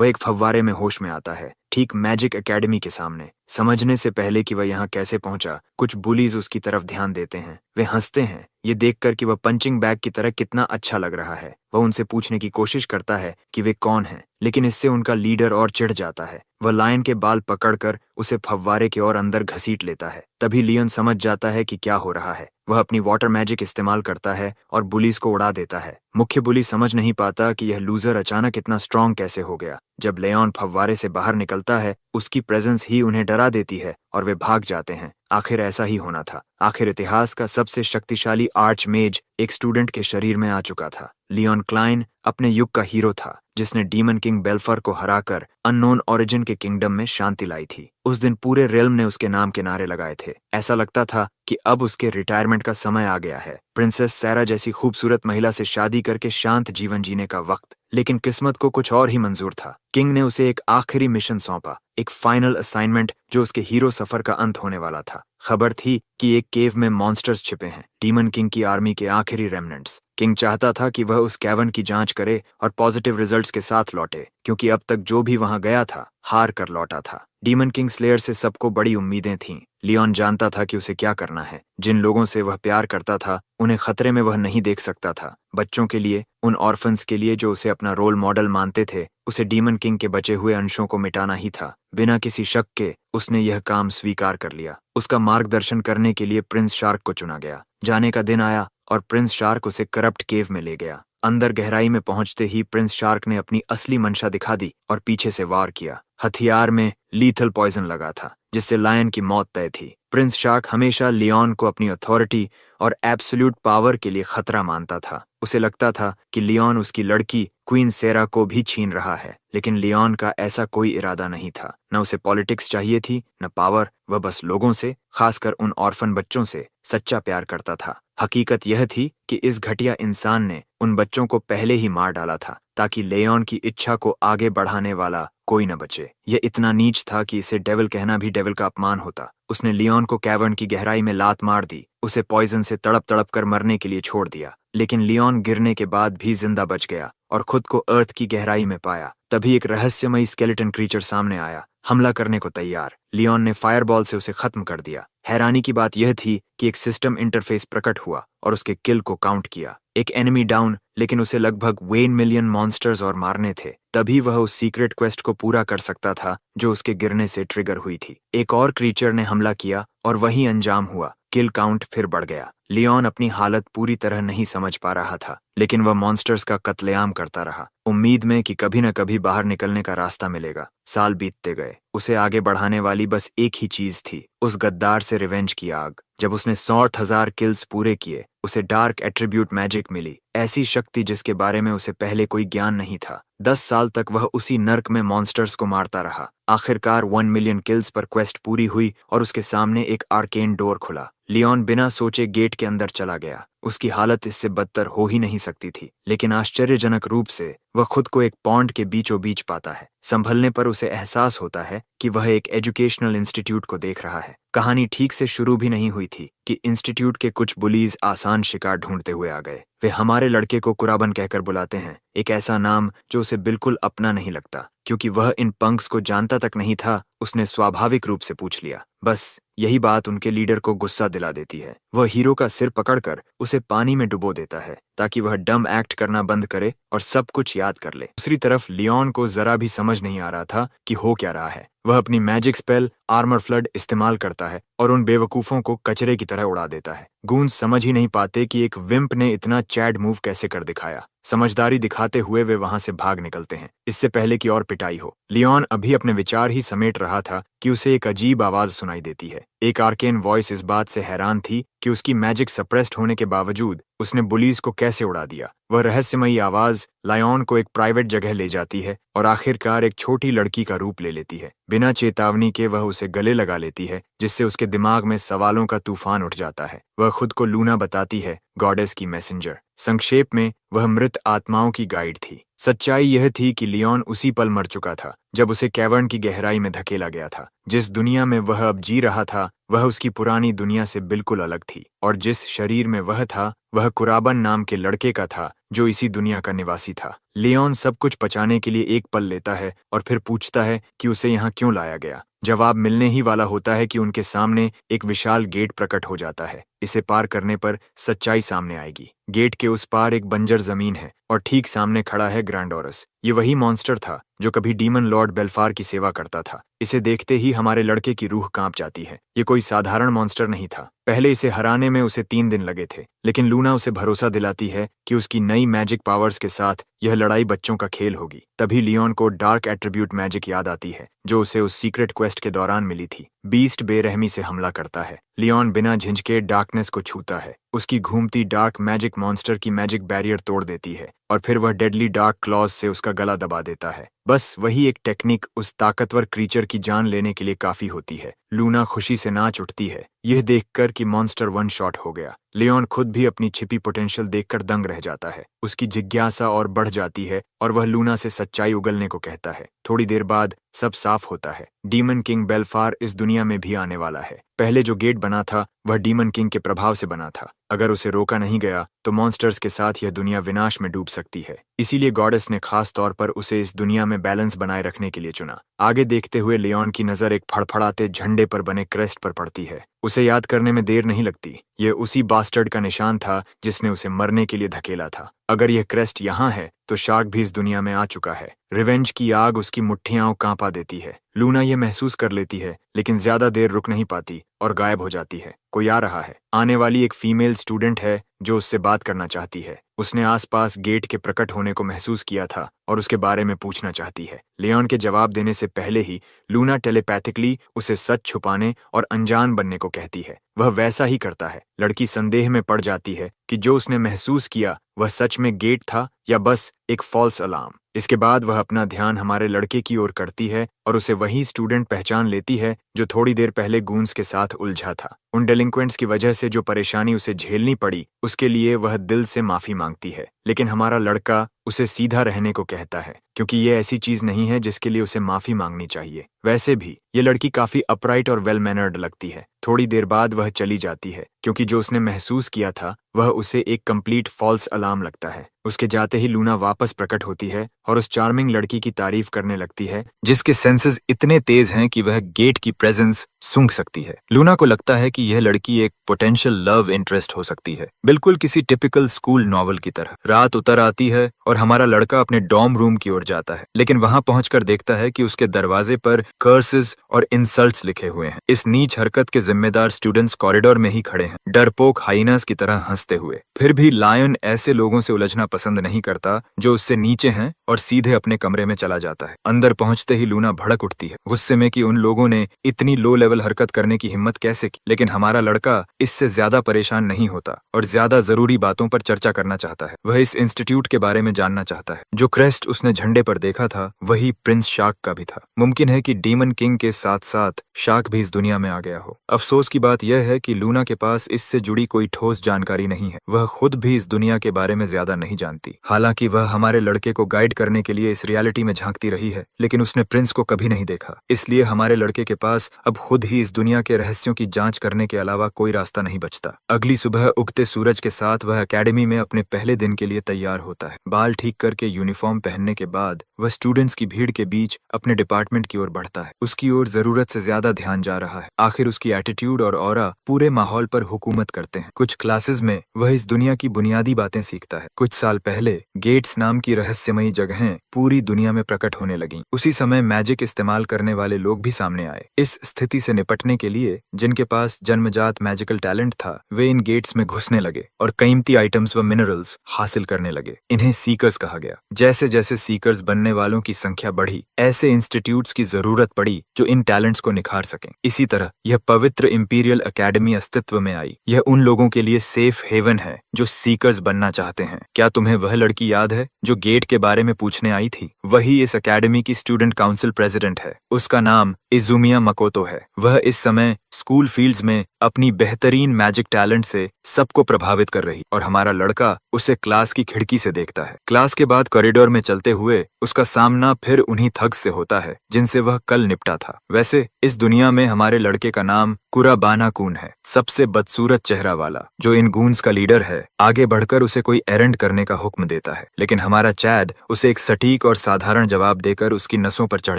वह एक फव्वारे में होश में आता है, ठीक मैजिक एकेडमी के सामने। समझने से पहले कि वह यहाँ कैसे पहुंचा, कुछ बुलीज उसकी तरफ ध्यान देते हैं। वे हंसते हैं, ये देखकर कि वह पंचिंग बैग की तरह कितना अच्छा लग रहा है। वह उनसे पूछने की कोशिश करता है कि वे कौन हैं, लेकिन इससे उनका लीडर और चिढ़ जाता है। वह लायन के बाल पकड़कर उसे फव्वारे के और अंदर घसीट लेता है। तभी लियन समझ जाता है कि क्या हो रहा है। वह अपनी वाटर मैजिक इस्तेमाल करता है और बुलीज को उड़ा देता है। मुख्य बुली समझ नहीं पाता कि यह लूजर अचानक इतना स्ट्रांग कैसे हो गया। जब लेऑन फव्वारे से बाहर निकलता है, उसकी प्रेजेंस ही उन्हें डरा देती है और वे भाग जाते हैं। आखिर ऐसा ही होना था। आखिर इतिहास का सबसे शक्तिशाली आर्चमेज एक स्टूडेंट के शरीर में आ चुका था। लियोन क्लाइन अपने युग का हीरो था, जिसने डीमन किंग बेल्फर को हराकर अननोन ओरिजिन के किंगडम में शांति लाई थी। उस दिन पूरे रेल्म ने उसके नाम के नारे लगाए थे। ऐसा लगता था कि अब उसके रिटायरमेंट का समय आ गया है। प्रिंसेस सैरा जैसी खूबसूरत महिला से शादी करके शांत जीवन जीने का वक्त। लेकिन किस्मत को कुछ और ही मंजूर था। किंग ने उसे एक आखिरी मिशन सौंपा, एक फाइनल असाइनमेंट जो उसके हीरो सफर का अंत होने वाला था। खबर थी कि एक केव में मॉन्स्टर्स छिपे हैं, डीमन किंग की आर्मी के आखिरी रेमनेंट्स। किंग चाहता था कि वह उस कैवन की जांच करे और पॉजिटिव रिजल्ट्स के साथ लौटे, क्योंकि अब तक जो भी वहां गया था हार कर लौटा था। डीमन किंग स्लेयर से सबको बड़ी उम्मीदें थीं। लियोन जानता था कि उसे क्या करना है। जिन लोगों से वह प्यार करता था, उन्हें खतरे में वह नहीं देख सकता था। बच्चों के लिए, उन ऑर्फन्स के लिए जो उसे अपना रोल मॉडल मानते थे, उसे डीमन किंग के बचे हुए अंशों को मिटाना ही था। बिना किसी शक के उसने यह काम स्वीकार कर लिया। उसका मार्गदर्शन करने के लिए प्रिंस शार्क को चुना गया। जाने का दिन आया और प्रिंस शार्क उसे करप्ट केव में ले गया। अंदर गहराई में पहुंचते ही प्रिंस शार्क ने अपनी असली मंशा दिखा दी और पीछे से वार किया। हथियार में लीथल पॉइजन लगा था, जिससे लायन की मौत तय थी। प्रिंस शार्क हमेशा लियोन को अपनी अथॉरिटी और एब्सोल्यूट पावर के लिए खतरा मानता था। उसे लगता था कि लियोन उसकी लड़की क्वीन सेरा को भी छीन रहा है, लेकिन लियोन का ऐसा कोई इरादा नहीं था। न उसे पॉलिटिक्स चाहिए थी, न पावर। वह बस लोगों से, खासकर उन ऑर्फन बच्चों से सच्चा प्यार करता था। हकीकत यह थी कि इस घटिया इंसान ने उन बच्चों को पहले ही मार डाला था, ताकि लियोन की इच्छा को आगे बढ़ाने वाला कोई न बचे। यह इतना नीच था कि इसे डेविल कहना भी डेविल का अपमान होता। उसने लियोन को कैवर्न की गहराई में लात मार दी, उसे पॉइजन से तड़प तड़प कर मरने के लिए छोड़ दिया। लेकिन लियोन गिरने के बाद भी जिंदा बच गया और खुद को अर्थ की गहराई में पाया। तभी एक रहस्यमयी स्केलेटन क्रीचर सामने आया, हमला करने को तैयार। लियोन ने फायरबॉल से उसे खत्म कर दिया। हैरानी की बात यह थी कि एक सिस्टम इंटरफेस प्रकट हुआ और उसके किल को काउंट किया। एक एनिमी डाउन, लेकिन उसे लगभग 1 मिलियन मॉन्स्टर्स और मारने थे। तभी वह उस सीक्रेट क्वेस्ट को पूरा कर सकता था जो उसके गिरने से ट्रिगर हुई थी। एक और क्रीचर ने हमला किया और वही अंजाम हुआ। किल काउंट फिर बढ़ गया। लियोन अपनी हालत पूरी तरह नहीं समझ पा रहा था, लेकिन वह मॉन्स्टर्स का कत्लेआम करता रहा, उम्मीद में कि कभी न कभी बाहर निकलने का रास्ता मिलेगा। साल बीतते गए। उसे आगे बढ़ाने वाली बस एक ही चीज थी, उस गद्दार से रिवेंज की आग। जब उसने 60,000 किल्स पूरे किए, उसे डार्क एट्रीब्यूट मैजिक मिली, ऐसी शक्ति जिसके बारे में उसे पहले कोई ज्ञान नहीं था। 10 साल तक वह उसी नर्क में मॉन्स्टर्स को मारता रहा। आखिरकार 1 मिलियन किल्स पर क्वेस्ट पूरी हुई और उसके सामने एक आर्केन डोर खुला। लियोन बिना सोचे गेट के अंदर चला गया। उसकी हालत इससे बदतर हो ही नहीं सकती थी, लेकिन आश्चर्यजनक रूप से वह खुद को एक पॉन्ड के बीचों बीच पाता है। संभलने पर उसे एहसास होता है कि वह एक एजुकेशनल इंस्टीट्यूट को देख रहा है। कहानी ठीक से शुरू भी नहीं हुई थी कि इंस्टीट्यूट के कुछ बुलीज आसान शिकार ढूंढते हुए आ गए। वे हमारे लड़के को कुराबन कहकर बुलाते हैं, एक ऐसा नाम जो उसे बिल्कुल अपना नहीं लगता। क्योंकि वह इन पंक्स को जानता तक नहीं था, उसने स्वाभाविक रूप से पूछ लिया। बस यही बात उनके लीडर को गुस्सा दिला देती है। वह हीरो का सिर पकड़कर उसे पानी में डुबो देता है, ताकि वह डम एक्ट करना बंद करे और सब कुछ याद कर ले। दूसरी तरफ लियोन को जरा भी समझ नहीं आ रहा था कि हो क्या रहा है। वह अपनी मैजिक स्पेल आर्मर फ्लड इस्तेमाल करता है और उन बेवकूफों को कचरे की तरह उड़ा देता है। गूंज समझ ही नहीं पाते कि एक विम्प ने इतना चैड मूव कैसे कर दिखाया। समझदारी दिखाते हुए वे वहां से भाग निकलते हैं, इससे पहले कि और पिटाई हो। लियोन अभी अपने विचार ही समेट रहा था कि उसे एक अजीब आवाज सुनाई देती है। एक आर्केन वॉइस इस बात से हैरान थी कि उसकी मैजिक सप्रेस्ड होने के बावजूद उसने बुलीज को कैसे उड़ा दिया। वह रहस्यमयी आवाज लायन को एक प्राइवेट जगह ले जाती है और आखिरकार एक छोटी लड़की का रूप ले लेती है। बिना चेतावनी के वह उसे गले लगा लेती है जिससे उसके दिमाग में सवालों का तूफान उठ जाता है। वह खुद को लूना बताती है, गॉडेस की मैसेंजर। संक्षेप में वह मृत आत्माओं की गाइड थी। सच्चाई यह थी कि लियोन उसी पल मर चुका था जब उसे कैवर्न की गहराई में धकेला गया था। जिस दुनिया में वह अब जी रहा था वह उसकी पुरानी दुनिया से बिल्कुल अलग थी, और जिस शरीर में वह था वह कुराबन नाम के लड़के का था जो इसी दुनिया का निवासी था। लियोन सब कुछ पचाने के लिए एक पल लेता है और फिर पूछता है कि उसे यहाँ क्यों लाया गया। जवाब मिलने ही वाला होता है कि उनके सामने एक विशाल गेट प्रकट हो जाता है। इसे पार करने पर सच्चाई सामने आएगी। गेट के उस पार एक बंजर जमीन है और ठीक सामने खड़ा है ग्रैंडोरस। ये वही मॉन्स्टर था जो कभी डीमन लॉर्ड बेल्फार की सेवा करता था। इसे देखते ही हमारे लड़के की रूह कांप जाती है। ये कोई साधारण मॉन्स्टर नहीं था। पहले इसे हराने में उसे 3 दिन लगे थे, लेकिन लूना उसे भरोसा दिलाती है कि उसकी नई मैजिक पावर्स के साथ यह लड़ाई बच्चों का खेल होगी। तभी लियोन को डार्क एट्रीब्यूट मैजिक याद आती है जो उसे उस सीक्रेट क्वेस्ट के दौरान मिली थी। बीस्ट बेरहमी से हमला करता है। लियोन बिना झिझके डार्कनेस को छूता है। उसकी घूमती डार्क मैजिक मॉन्स्टर की मैजिक बैरियर तोड़ देती है और फिर वह डेडली डार्क क्लॉज से उसका गला दबा देता है। बस वही एक टेक्निक उस ताकतवर क्रीचर की जान लेने के लिए काफी होती है। लूना खुशी से नाच उठती है यह देखकर कि मॉन्स्टर 1 शॉट हो गया। लियोन खुद भी अपनी छिपी पोटेंशियल देखकर दंग रह जाता है। उसकी जिज्ञासा और बढ़ जाती है और वह लूना से सच्चाई उगलने को कहता है। थोड़ी देर बाद सब साफ होता है। डीमन किंग बेल्फार इस दुनिया में भी आने वाला है। पहले जो गेट बना था वह डीमन किंग के प्रभाव से बना था। अगर उसे रोका नहीं गया तो मॉन्स्टर्स के साथ यह दुनिया विनाश में डूब सकती है। इसीलिए गॉडेस ने खास तौर पर उसे इस दुनिया में बैलेंस बनाए रखने के लिए चुना। आगे देखते हुए लियोन की नजर एक फड़फड़ाते झंडे पर बने क्रेस्ट पर पड़ती है। उसे याद करने में देर नहीं लगती। यह उसी बास्टर्ड का निशान था जिसने उसे मरने के लिए धकेला था। अगर यह क्रेस्ट यहाँ है तो शार्क भी इस दुनिया में आ चुका है। रिवेंज की आग उसकी मुट्ठियां कांपा देती है। लूना यह महसूस कर लेती है, लेकिन ज्यादा देर रुक नहीं पाती और गायब हो जाती है। कोई आ रहा है। आने वाली एक फीमेल स्टूडेंट है जो उससे बात करना चाहती है। उसने आसपास गेट के प्रकट होने को महसूस किया था और उसके बारे में पूछना चाहती है। लियोन के जवाब देने से पहले ही लूना टेलीपैथिकली उसे सच छुपाने और अनजान बनने को कहती है। वह वैसा ही करता है। लड़की संदेह में पड़ जाती है कि जो उसने महसूस किया वह सच में गेट था या बस एक फॉल्स अलार्म। इसके बाद वह अपना ध्यान हमारे लड़के की ओर करती है और उसे वही स्टूडेंट पहचान लेती है जो थोड़ी देर पहले गूंस के साथ उलझा था। उन डेलिंक्वेंट्स की वजह से जो परेशानी उसे झेलनी पड़ी उसके लिए वह दिल से माफी मांगती है, लेकिन हमारा लड़का उसे सीधा रहने को कहता है क्योंकि ये ऐसी चीज नहीं है जिसके लिए उसे माफी मांगनी चाहिए। वैसे भी ये लड़की काफी अपराइट और वेल मैनर्ड लगती है। थोड़ी देर बाद वह चली जाती है क्योंकि जो उसने महसूस किया था वह उसे एक कंप्लीट फॉल्स अलार्म लगता है। उसके जाते ही लूना वापस प्रकट होती है और उस चार्मिंग लड़की की तारीफ करने लगती है जिसके सेंसेस इतने तेज हैं कि वह गेट की प्रेजेंस सूंघ सकती है। लूना को लगता है कि यह लड़की एक पोटेंशियल लव इंटरेस्ट हो सकती है, बिल्कुल किसी टिपिकल स्कूल नॉवल की तरह। रात उतर आती है और हमारा लड़का अपने डॉर्म रूम की ओर जाता है, लेकिन वहां पहुंचकर देखता है कि उसके दरवाजे पर कर्सेस और इंसल्ट्स लिखे हुए हैं। इस नीच हरकत के जिम्मेदार स्टूडेंट्स कॉरिडोर में ही खड़े हैं, डरपोक हाइनास की तरह हंसते हुए। फिर भी लायन ऐसे लोगों से उलझना पसंद नहीं करता जो उससे नीचे हैं और सीधे अपने कमरे में चला जाता है। अंदर पहुंचते ही लूना भड़क उठती है, गुस्से में कि उन लोगों ने इतनी लो लेवल हरकत करने की हिम्मत कैसे की। लेकिन हमारा लड़का इससे ज्यादा परेशान नहीं होता और ज्यादा जरूरी बातों पर चर्चा करना चाहता है। वह इस इंस्टीट्यूट के बारे में जानना चाहता है। जो क्रेस्ट उसने झंडे पर देखा था वही प्रिंस शार्क का भी था। मुमकिन है कि डीमन किंग के साथ साथ शार्क भी इस दुनिया में आ गया हो। अफसोस की बात यह है कि लूना के पास इससे जुड़ी कोई ठोस जानकारी नहीं है। वह खुद भी इस दुनिया के बारे में ज्यादा नहीं जानती। हालांकि वह हमारे लड़के को गाइड करने के लिए इस रियलिटी में झांकती रही है, लेकिन उसने प्रिंस को कभी नहीं देखा। इसलिए हमारे लड़के के पास अब खुद ही इस दुनिया के रहस्यों की जांच करने के अलावा कोई रास्ता नहीं बचता। अगली सुबह उगते सूरज के साथ वह एकेडमी में अपने पहले दिन के लिए तैयार होता है। बाल ठीक करके यूनिफॉर्म पहनने के बाद वह स्टूडेंट्स की भीड़ के बीच अपने डिपार्टमेंट की ओर बढ़ता है। उसकी ओर जरूरत से ज्यादा ध्यान जा रहा है। आखिर उसकी एटीट्यूड और ऑरा पूरे माहौल पर हुकूमत करते हैं। कुछ क्लासेस में वह इस दुनिया की बुनियादी बातें सीखता है। कुछ साल पहले गेट्स नाम की रहस्यमयी जगहें पूरी दुनिया में प्रकट होने लगीं। उसी समय मैजिक इस्तेमाल करने वाले लोग भी सामने आए। इस स्थिति से निपटने के लिए जिनके पास जन्मजात मैजिकल टैलेंट था वे इन गेट्स में घुसने लगे और कीमती आइटम्स व मिनरल्स हासिल करने लगे। इन्हें सीकर्स कहा गया। जैसे जैसे सीकर्स बनने वालों की संख्या बढ़ी, ऐसे इंस्टीट्यूट्स की जरूरत पड़ी जो इन टैलेंट्स को निखार सकें। इसी तरह यह पवित्र इंपीरियल एकेडमी अस्तित्व में आई। यह उन लोगों के लिए सेफ हेवन है जो सीकर्स बनना चाहते हैं। क्या तुम्हें वह लड़की याद है जो गेट के बारे में पूछने आई थी? वही इस एकेडमी की स्टूडेंट काउंसिल प्रेसिडेंट है। उसका नाम इजुमिया मकोतो है। वह इस समय स्कूल फील्ड्स में अपनी बेहतरीन मैजिक टैलेंट से सबको प्रभावित कर रही और हमारा लड़का उसे क्लास की खिड़की से देखता है। क्लास के बाद कॉरिडोर में चलते हुए उसका सामना फिर उन्हीं थग्स से होता है जिनसे वह कल निपटा था। वैसे इस दुनिया में हमारे लड़के का नाम कुराबाना कून है, सबसे बदसूरत चेहरा वाला, जो इन गूंस का लीडर है। आगे बढ़कर उसे कोई एरेंड करने का हुक्म देता है, लेकिन हमारा चैड उसे एक सटीक और साधारण जवाब देकर उसकी नसों पर चढ़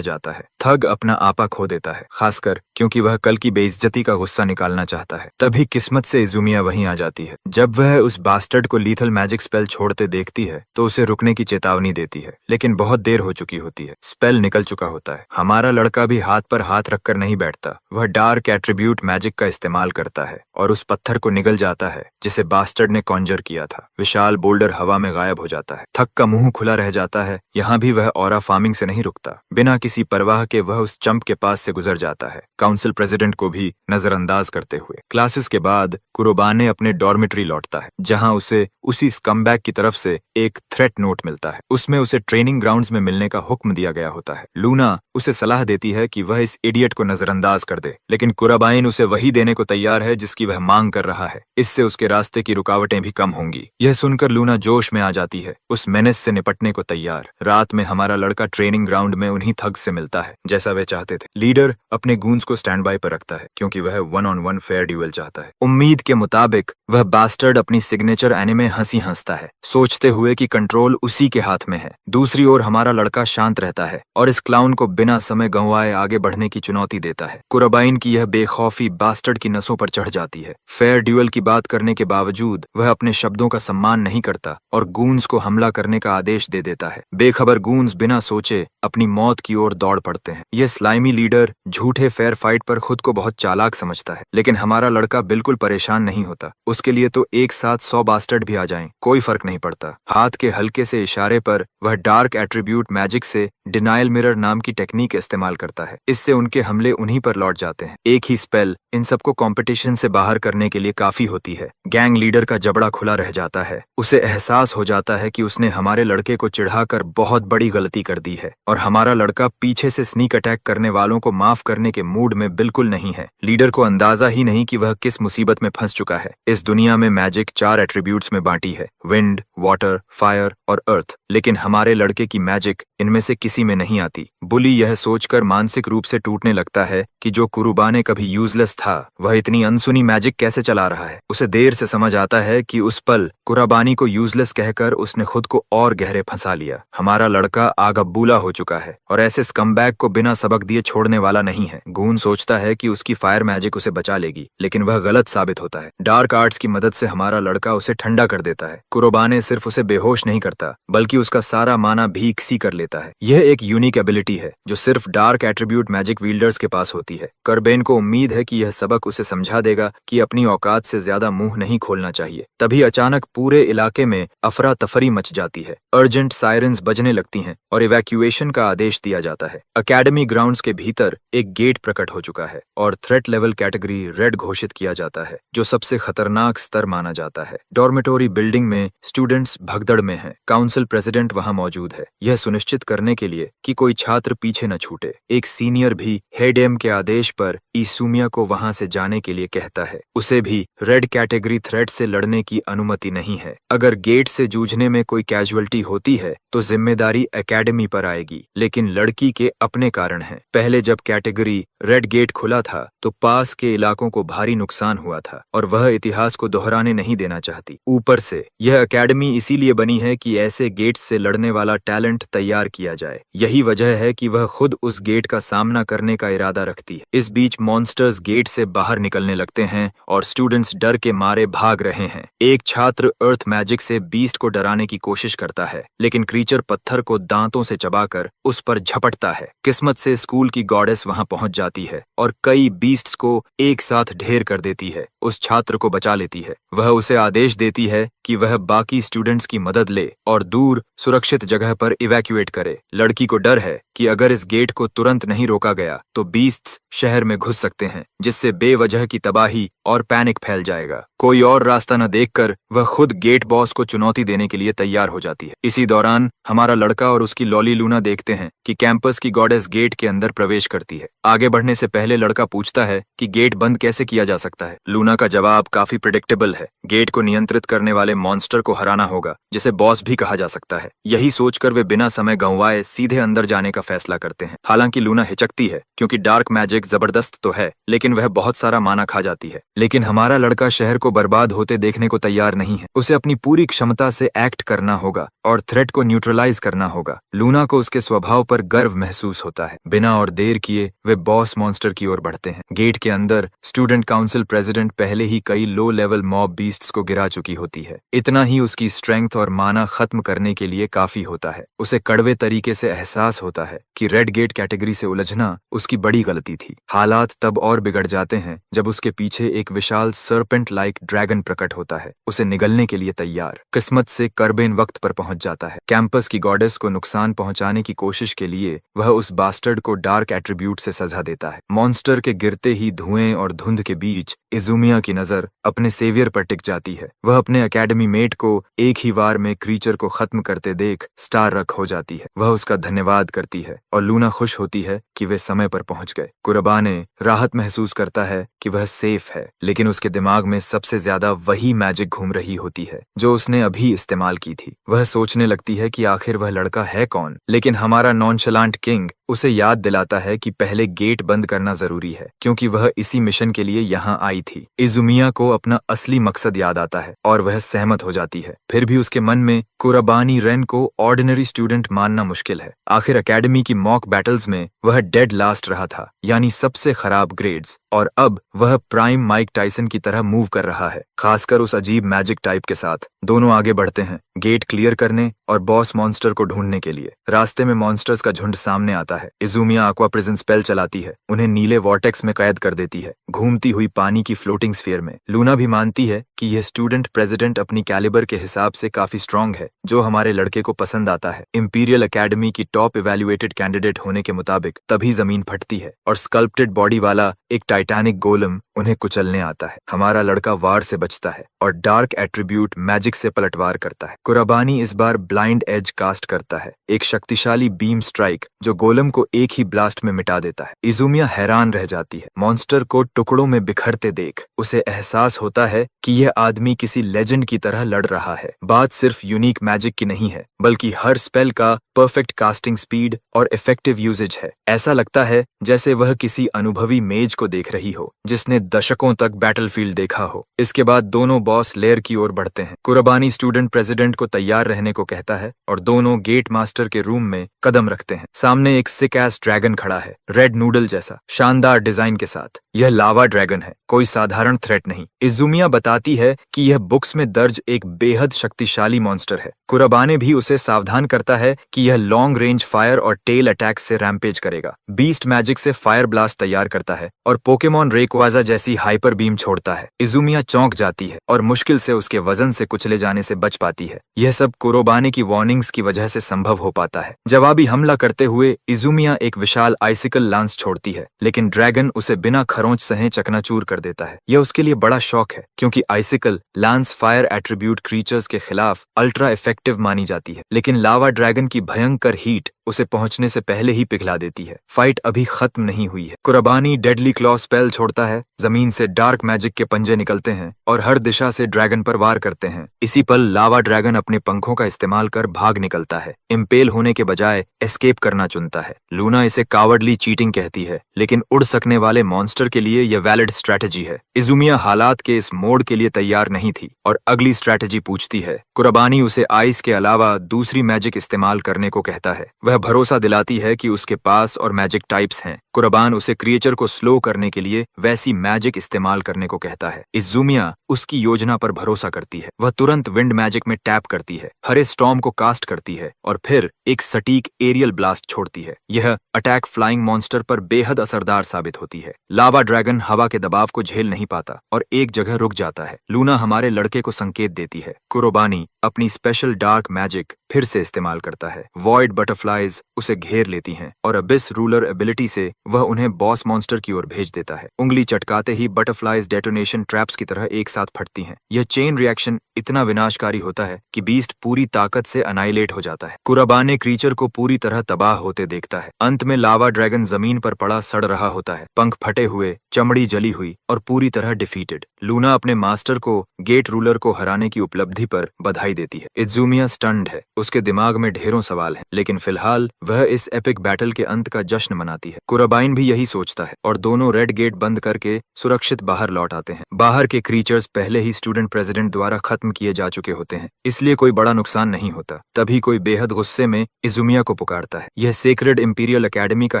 जाता है। थग अपना आपा खो देता है, खासकर क्योंकि वह कल की बेइज्जती का गुस्सा निकालना चाहता है। तभी किस्मत से इजुमिया वहीं आ जाती है। जब वह उस बास्टर्ड को लीथल मैजिक स्पेल छोड़ते देखती है तो उसे रुकने की चेतावनी देती है, लेकिन बहुत देर हो चुकी होती है। स्पेल निकल चुका होता है। हमारा लड़का भी हाथ पर हाथ रखकर नहीं बैठता। वह डार्क एट्रीब्यूट मैजिक का इस्तेमाल करता है और उस पत्थर को निगल जाता है जिसे बास्टर्ड ने कॉन्जर किया था। विशाल बोल्डर हवा में गायब हो जाता है। थक का मुंह खुला रह जाता है। यहाँ भी वह ऑरा फार्मिंग से नहीं रुकता। बिना किसी परवाह के वह उस चंप के पास से गुजर जाता है, काउंसिल प्रेसिडेंट को भी नजरअंदाज करते हुए। क्लासेस के बाद कुरोबाने अपने डॉर्मिटरी लौटता है, जहाँ उसे उसी स्कमबैग की तरफ से एक थ्रेट नोट मिलता है। उसमें उसे ट्रेनिंग ग्राउंड्स में मिलने का हुक्म दिया गया होता है। लूना उसे सलाह देती है कि वह इस इडियट को नजरअंदाज कर दे, लेकिन कुराबाइन उसे वही देने को तैयार है जिसकी वह मांग कर रहा है। इससे उसके रास्ते की रुकावटें भी कम होंगी। यह सुनकर लूना जोश में आ जाती है, उस मेनेस से निपटने को तैयार। रात में हमारा लड़का ट्रेनिंग ग्राउंड में उन्हीं थग्स से मिलता है जैसा वे चाहते थे। लीडर अपने गूंज को स्टैंड बाय पर रखता है क्योंकि वह 1-on-1 फेयर ड्यूएल चाहता है। उम्मीद के मुताबिक वह बास्टर्ड अपनी सिग्नेचर एनिमे हंसी हंसता है, सोचते हुए कि कंट्रोल उसी के हाथ में है। दूसरी ओर हमारा लड़का शांत रहता है और इस क्लाउन को बिना समय गंवाए आगे बढ़ने की चुनौती देता है। कुराबाइन की यह बेखौफी बास्टर्ड की नसों पर चढ़ जाती है। फेयर ड्यूएल की बात करने के बावजूद वह अपने शब्दों का सम्मान नहीं करता और गूंज को हमला करने का आदेश दे देता है। बेखबर गूंज बिना सोचे अपनी मौत की ओर दौड़ पड़ते हैं। यह स्लाइमी लीडर झूठे फेयर फाइट पर खुद को बहुत चालाक समझता है, लेकिन हमारा लड़का बिल्कुल परेशान नहीं होता। उसके लिए तो एक साथ 100 बास्टर्ड भी आ जाएं, कोई फर्क नहीं पड़ता। हाथ के हल्के से इशारे पर वह डार्क एट्रीब्यूट मैजिक से डिनायल मिरर नाम की टेक्निक इस्तेमाल करता है। इससे उनके हमले उन्हीं पर लौट जाते हैं। एक ही स्पेल इन सबको कंपटीशन से बाहर करने के लिए काफी होती है। गैंग लीडर का जबड़ा खुला रह जाता है। उसे एहसास हो जाता है कि उसने हमारे लड़के को चिढ़ाकर बहुत बड़ी गलती कर दी है और हमारा लड़का पीछे से स्नीक अटैक करने वालों को माफ करने के मूड में बिल्कुल नहीं है। लीडर को अंदाजा ही नहीं कि वह किस मुसीबत में फंस चुका है। इस दुनिया में मैजिक 4 एट्रीब्यूट्स में बांटी है, विंड, वाटर, फायर और अर्थ, लेकिन हमारे लड़के की मैजिक इनमें से किसी में नहीं आती। बुली यह सोचकर मानसिक रूप से टूटने लगता है कि जो कुरुबाने कभी यूजलेस था वह इतनी अनसुनी मैजिक कैसे चला रहा है। उसे देर से समझ आता है कि उस पल कुराबानी को यूजलेस कहकर उसने खुद को और गहरे फंसा लिया। हमारा लड़का आगब्बूला हो चुका है और ऐसे स्कमबैग को बिना सबक दिए छोड़ने वाला नहीं है। गून सोचता है कि उसकी फायर मैजिक उसे बचा लेगी, लेकिन वह गलत साबित होता है। डार्क आर्ट्स की मदद से हमारा लड़का उसे ठंडा कर देता है। कुरोबाने सिर्फ उसे बेहोश नहीं करता बल्कि उसका सारा माना भीख सी कर लेता है। यह एक यूनिक एबिलिटी है जो सिर्फ डार्क एट्रीब्यूट मैजिक वील्डर्स के पास होती है। करबेन को उम्मीद है कि यह सबक उसे समझा देगा कि अपनी औकात से ज्यादा मुंह नहीं खोलना चाहिए। तभी अचानक पूरे इलाके में अफरा तफरी मच जाती है। अर्जेंट सायरन्स बजने लगती हैं और इवैक्यूएशन का आदेश दिया जाता है। एकेडमी ग्राउंड्स के भीतर एक गेट प्रकट हो चुका है और थ्रेट लेवल कैटेगरी रेड घोषित किया जाता है, जो सबसे खतरनाक स्तर माना जाता है। डॉर्मेटोरी बिल्डिंग में स्टूडेंट्स भगदड़ में हैं। काउंसिल प्रेसिडेंट वहां मौजूद है, यह सुनिश्चित करने के लिए कि कोई छात्र पीछे न छूटे। एक सीनियर भी हेडेम के आदेश पर इसूमिया को वहां से जाने के लिए कहता है। उसे भी रेड कैटेगरी थ्रेट से लड़ने की अनुमति नहीं है। अगर गेट से जूझने में कोई कैजुअलिटी होती है तो जिम्मेदारी एकेडमी पर आएगी, लेकिन लड़की के अपने कारण है। पहले जब कैटेगरी रेड गेट खुला था तो पास के इलाकों को भारी नुकसान हुआ था और वह इतिहास को दोहराने नहीं देना चाहती। ऊपर से यह एकेडमी इसीलिए बनी है कि ऐसे गेट से लड़ने वाला टैलेंट तैयार किया जाए। यही वजह है कि वह खुद उस गेट का सामना करने का इरादा रखती है। इस बीच मॉन्स्टर्स गेट से बाहर निकलने लगते हैं और स्टूडेंट्स डर के मारे भाग रहे हैं। एक छात्र अर्थ मैजिक से बीस्ट को डराने की कोशिश करता है, लेकिन क्रीचर पत्थर को दांतों से चबाकर उस पर झपटता है। किस्मत से स्कूल की गॉडेस वहां पहुंच जाती है और कई बीस्ट्स को एक साथ ढेर कर देती है। उस छात्र को बचा लेती है। वह उसे आदेश देती है कि वह बाकी स्टूडेंट्स की मदद ले और दूर सुरक्षित जगह पर इवैक्यूएट करे। लड़की को डर है कि अगर इस गेट को तुरंत नहीं रोका गया तो बीस्ट्स शहर में घुस सकते हैं, जिससे बेवजह की तबाही और पैनिक फैल जाएगा। कोई और रास्ता न देखकर वह खुद गेट बॉस को चुनौती देने के लिए तैयार हो जाती है। इसी दौरान हमारा लड़का और और उसकी लॉली लूना देखते हैं कि कैंपस की गॉडेस गेट के अंदर प्रवेश करती है। आगे बढ़ने से पहले लड़का पूछता है कि गेट बंद कैसे किया जा सकता है। लूना का जवाब काफी प्रिडिक्टेबल है। गेट को नियंत्रित करने वाले मॉन्स्टर को हराना होगा, जिसे बॉस भी कहा जा सकता है। यही सोचकर वे बिना समय गंवाए सीधे अंदर जाने का फैसला करते हैं। हालांकि लूना हिचकती है क्योंकि डार्क मैजिक जबरदस्त तो है, लेकिन वह बहुत सारा माना खा जाती है। लेकिन हमारा लड़का शहर को बर्बाद होते देखने को तैयार नहीं है। उसे अपनी पूरी क्षमता से एक्ट करना होगा और थ्रेट को न्यूट्रलाइज करना होगा। लूना को उसके स्वभाव पर गर्व महसूस होता है। बिना और देर किए वे बॉस मॉन्स्टर की ओर बढ़ते हैं। गेट के अंदर स्टूडेंट काउंसिल प्रेसिडेंट पहले ही कई लो लेवल मॉब बीस्ट्स को गिरा चुकी होती है। इतना ही उसकी स्ट्रेंथ और माना खत्म करने के लिए काफी होता है। उसे कड़वे तरीके से एहसास होता है कि रेड गेट कैटेगरी से उलझना उसकी बड़ी गलती थी। हालात तब और बिगड़ जाते हैं जब उसके पीछे एक विशाल सर्पेंट लाइक ड्रैगन प्रकट होता है, उसे निगलने के लिए तैयार। किस्मत से कर्बेन वक्त पर पहुंच जाता है। कैंपस की गॉडेस को नुकसान पहुंचाने की कोशिश के लिए वह उस बास्टर्ड को डार्क एट्रीब्यूट से सजा देता है। मॉन्स्टर के गिरते ही धुएं और धुंध के बीच इजुमिया की नजर अपने सेवियर पर टिक जाती है। वह अपने एकेडमी मेट को एक ही वार में क्रीचर को खत्म करते देख स्टार रख हो जाती है। वह उसका धन्यवाद करती है और लूना खुश होती है कि वे समय पर पहुंच गए। कुरबाने राहत महसूस करता है कि वह सेफ है, लेकिन उसके दिमाग में सबसे ज्यादा वही मैजिक घूम रही होती है जो उसने अभी इस्तेमाल की थी। वह सोचने लगती है कि आखिर वह लड़का है कौन, लेकिन हमारा नॉनशलांट किंग उसे याद दिलाता है कि पहले गेट बंद करना जरूरी है, क्योंकि वह इसी मिशन के लिए यहाँ आई थी। इजुमिया को अपना असली मकसद याद आता है और वह सहमत हो जाती है। फिर भी उसके मन में कुरबानी रेन को ऑर्डिनरी स्टूडेंट मानना मुश्किल है। आखिर एकेडमी की मॉक बैटल्स में वह डेड लास्ट रहा था, यानी सबसे खराब ग्रेड्स, और अब वह प्राइम माइक टाइसन की तरह मूव कर रहा है, खासकर उस अजीब मैजिक टाइप के साथ। दोनों आगे बढ़ते हैं गेट क्लियर करने और बॉस मॉन्स्टर को ढूंढने के लिए। रास्ते में मॉन्स्टर्स का झुंड सामने आता है। इजुमिया aqua प्रिजन स्पेल चलाती है, उन्हें नीले वॉर्टेक्स में कैद कर देती है, घूमती हुई पानी की फ्लोटिंग स्फीयर में। लूना भी मानती है कि यह स्टूडेंट प्रेसिडेंट अपनी कैलिबर के हिसाब से काफी स्ट्रांग है, जो हमारे लड़के को पसंद आता है। इंपीरियल एकेडमी की टॉप इवेल्युएटेड कैंडिडेट होने के मुताबिक तभी जमीन फटती है और स्कल्प्टेड बॉडी वाला एक टाइटैनिक गोलम उन्हें कुचलने आता है। हमारा लड़का वार से बचता है और डार्क एट्रीब्यूट मैजिक से पलटवार करता है। कुराबानी इस बार ब्लाइंड एज कास्ट करता है, एक शक्तिशाली बीम स्ट्राइक जो गोलम को एक ही ब्लास्ट में मिटा देता है। इजुमिया हैरान रह जाती है। मॉन्स्टर को टुकड़ों में बिखरते देख उसे एहसास होता है कि यह आदमी किसी लेजेंड की तरह लड़ रहा है। बात सिर्फ यूनिक मैजिक की नहीं है, बल्कि हर स्पेल का परफेक्ट कास्टिंग स्पीड और इफेक्टिव यूजेज है। ऐसा लगता है जैसे वह किसी अनुभवी मेज को देख रही हो, जिसने दशकों तक बैटलफील्ड देखा हो। इसके बाद दोनों बॉस लेयर की ओर बढ़ते हैं। कुरबानी स्टूडेंट प्रेसिडेंट को तैयार रहने को कहता है और दोनों गेट मास्टर के रूम में कदम रखते हैं। सामने एक सिक एस ड्रैगन खड़ा है, रेड नूडल जैसा शानदार डिजाइन के साथ। यह लावा ड्रैगन है, कोई साधारण थ्रेट नहीं। इजुमिया बताती है कि यह बुक्स में दर्ज एक बेहद शक्तिशाली मॉन्स्टर है। कुरबाने भी उसे सावधान करता है कि यह लॉन्ग रेंज फायर और टेल अटैक से रैम्पेज करेगा। बीस्ट मैजिक से फायर ब्लास्ट तैयार करता है और पोकेमॉन रेक्वाजा जैसी हाइपर बीम छोड़ता है। इजुमिया चौंक जाती है और मुश्किल से उसके वजन से कुचले जाने से बच पाती है। यह सब कुरबाने की वार्निंग्स की वजह से संभव हो पाता है। जवाबी हमला करते हुए इजुमिया एक विशाल आइसिकल लांस छोड़ती है, लेकिन ड्रैगन उसे बिना खरोंच सहे चकनाचूर कर देता है। यह उसके लिए बड़ा शौक है, क्योंकि आइसिकल लांस फायर एट्रीब्यूट क्रीचर्स के खिलाफ अल्ट्रा इफेक्टिव मानी जाती है। लेकिन लावा ड्रैगन की भयंकर हीट उसे पहुंचने से पहले ही पिघला देती है। फाइट अभी खत्म नहीं हुई है। कुरबानी डेडली क्लॉ स्पेल छोड़ता है, जमीन से डार्क मैजिक के पंजे निकलते हैं और हर दिशा से ड्रैगन पर वार करते हैं। इसी पल लावा ड्रैगन अपने पंखों का इस्तेमाल कर भाग निकलता है, इम्पेल होने के बजाय एस्केप करना चुनता है। लूना इसे कावर्डली चीटिंग कहती है, लेकिन उड़ सकने वाले मॉन्स्टर के लिए यह वैलिड स्ट्रैटेजी है। इजुमिया हालात के इस मोड़ के लिए तैयार नहीं थी और अगली स्ट्रैटेजी पूछती है। कुरबानी उसे आइस के अलावा दूसरी मैजिक इस्तेमाल करने को कहता है। वह भरोसा दिलाती है कि उसके पास और मैजिक टाइप्स हैं। कुरबान उसे क्रिएचर को स्लो करने के लिए वैसी मैजिक इस्तेमाल करने को कहता है। इजुमिया उसकी योजना पर भरोसा करती है। वह तुरंत विंड मैजिक में टैप करती है, हरे स्टॉर्म को कास्ट करती है और फिर एक सटीक एरियल ब्लास्ट छोड़ती है। यह अटैक फ्लाइंग मॉन्स्टर पर बेहद असरदार साबित होती है। लावा ड्रैगन हवा के दबाव को झेल नहीं पाता और एक जगह रुक जाता है। लूना हमारे लड़के को संकेत देती है। कुरबानी अपनी स्पेशल डार्क मैजिक फिर से इस्तेमाल करता है। वॉइड बटरफ्लाइज उसे घेर लेती हैं और अबिस रूलर एबिलिटी से वह उन्हें बॉस मॉन्स्टर की ओर भेज देता है। उंगली चटकाते ही बटरफ्लाइज डेटोनेशन ट्रैप्स की तरह एक साथ फटती हैं। यह चेन रिएक्शन इतना विनाशकारी होता है कि बीस्ट पूरी ताकत से अनाइलेट हो जाता है। कुराबाने क्रीचर को पूरी तरह तबाह होते देखता है। अंत में लावा ड्रैगन जमीन पर पड़ा सड़ रहा होता है, पंख फटे हुए, चमड़ी जली हुई और पूरी तरह डिफीटेड। लूना अपने मास्टर को, गेट रूलर को हराने की उपलब्धि पर बधाई देती है। इज़ुमिया स्टन्ड है, उसके दिमाग में ढेरों सवाल हैं, लेकिन फिलहाल वह इस एपिक बैटल के अंत का जश्न मनाती है। कुराबाइन भी यही सोचता है और दोनों रेड गेट बंद करके सुरक्षित बाहर लौट आते हैं। बाहर के क्रीचर्स पहले ही स्टूडेंट प्रेसिडेंट द्वारा खत्म किए जा चुके होते हैं, इसलिए कोई बड़ा नुकसान नहीं होता। तभी कोई बेहद गुस्से में इज़ुमिया को पुकारता है। यह सेक्रेड इंपीरियल एकेडमी का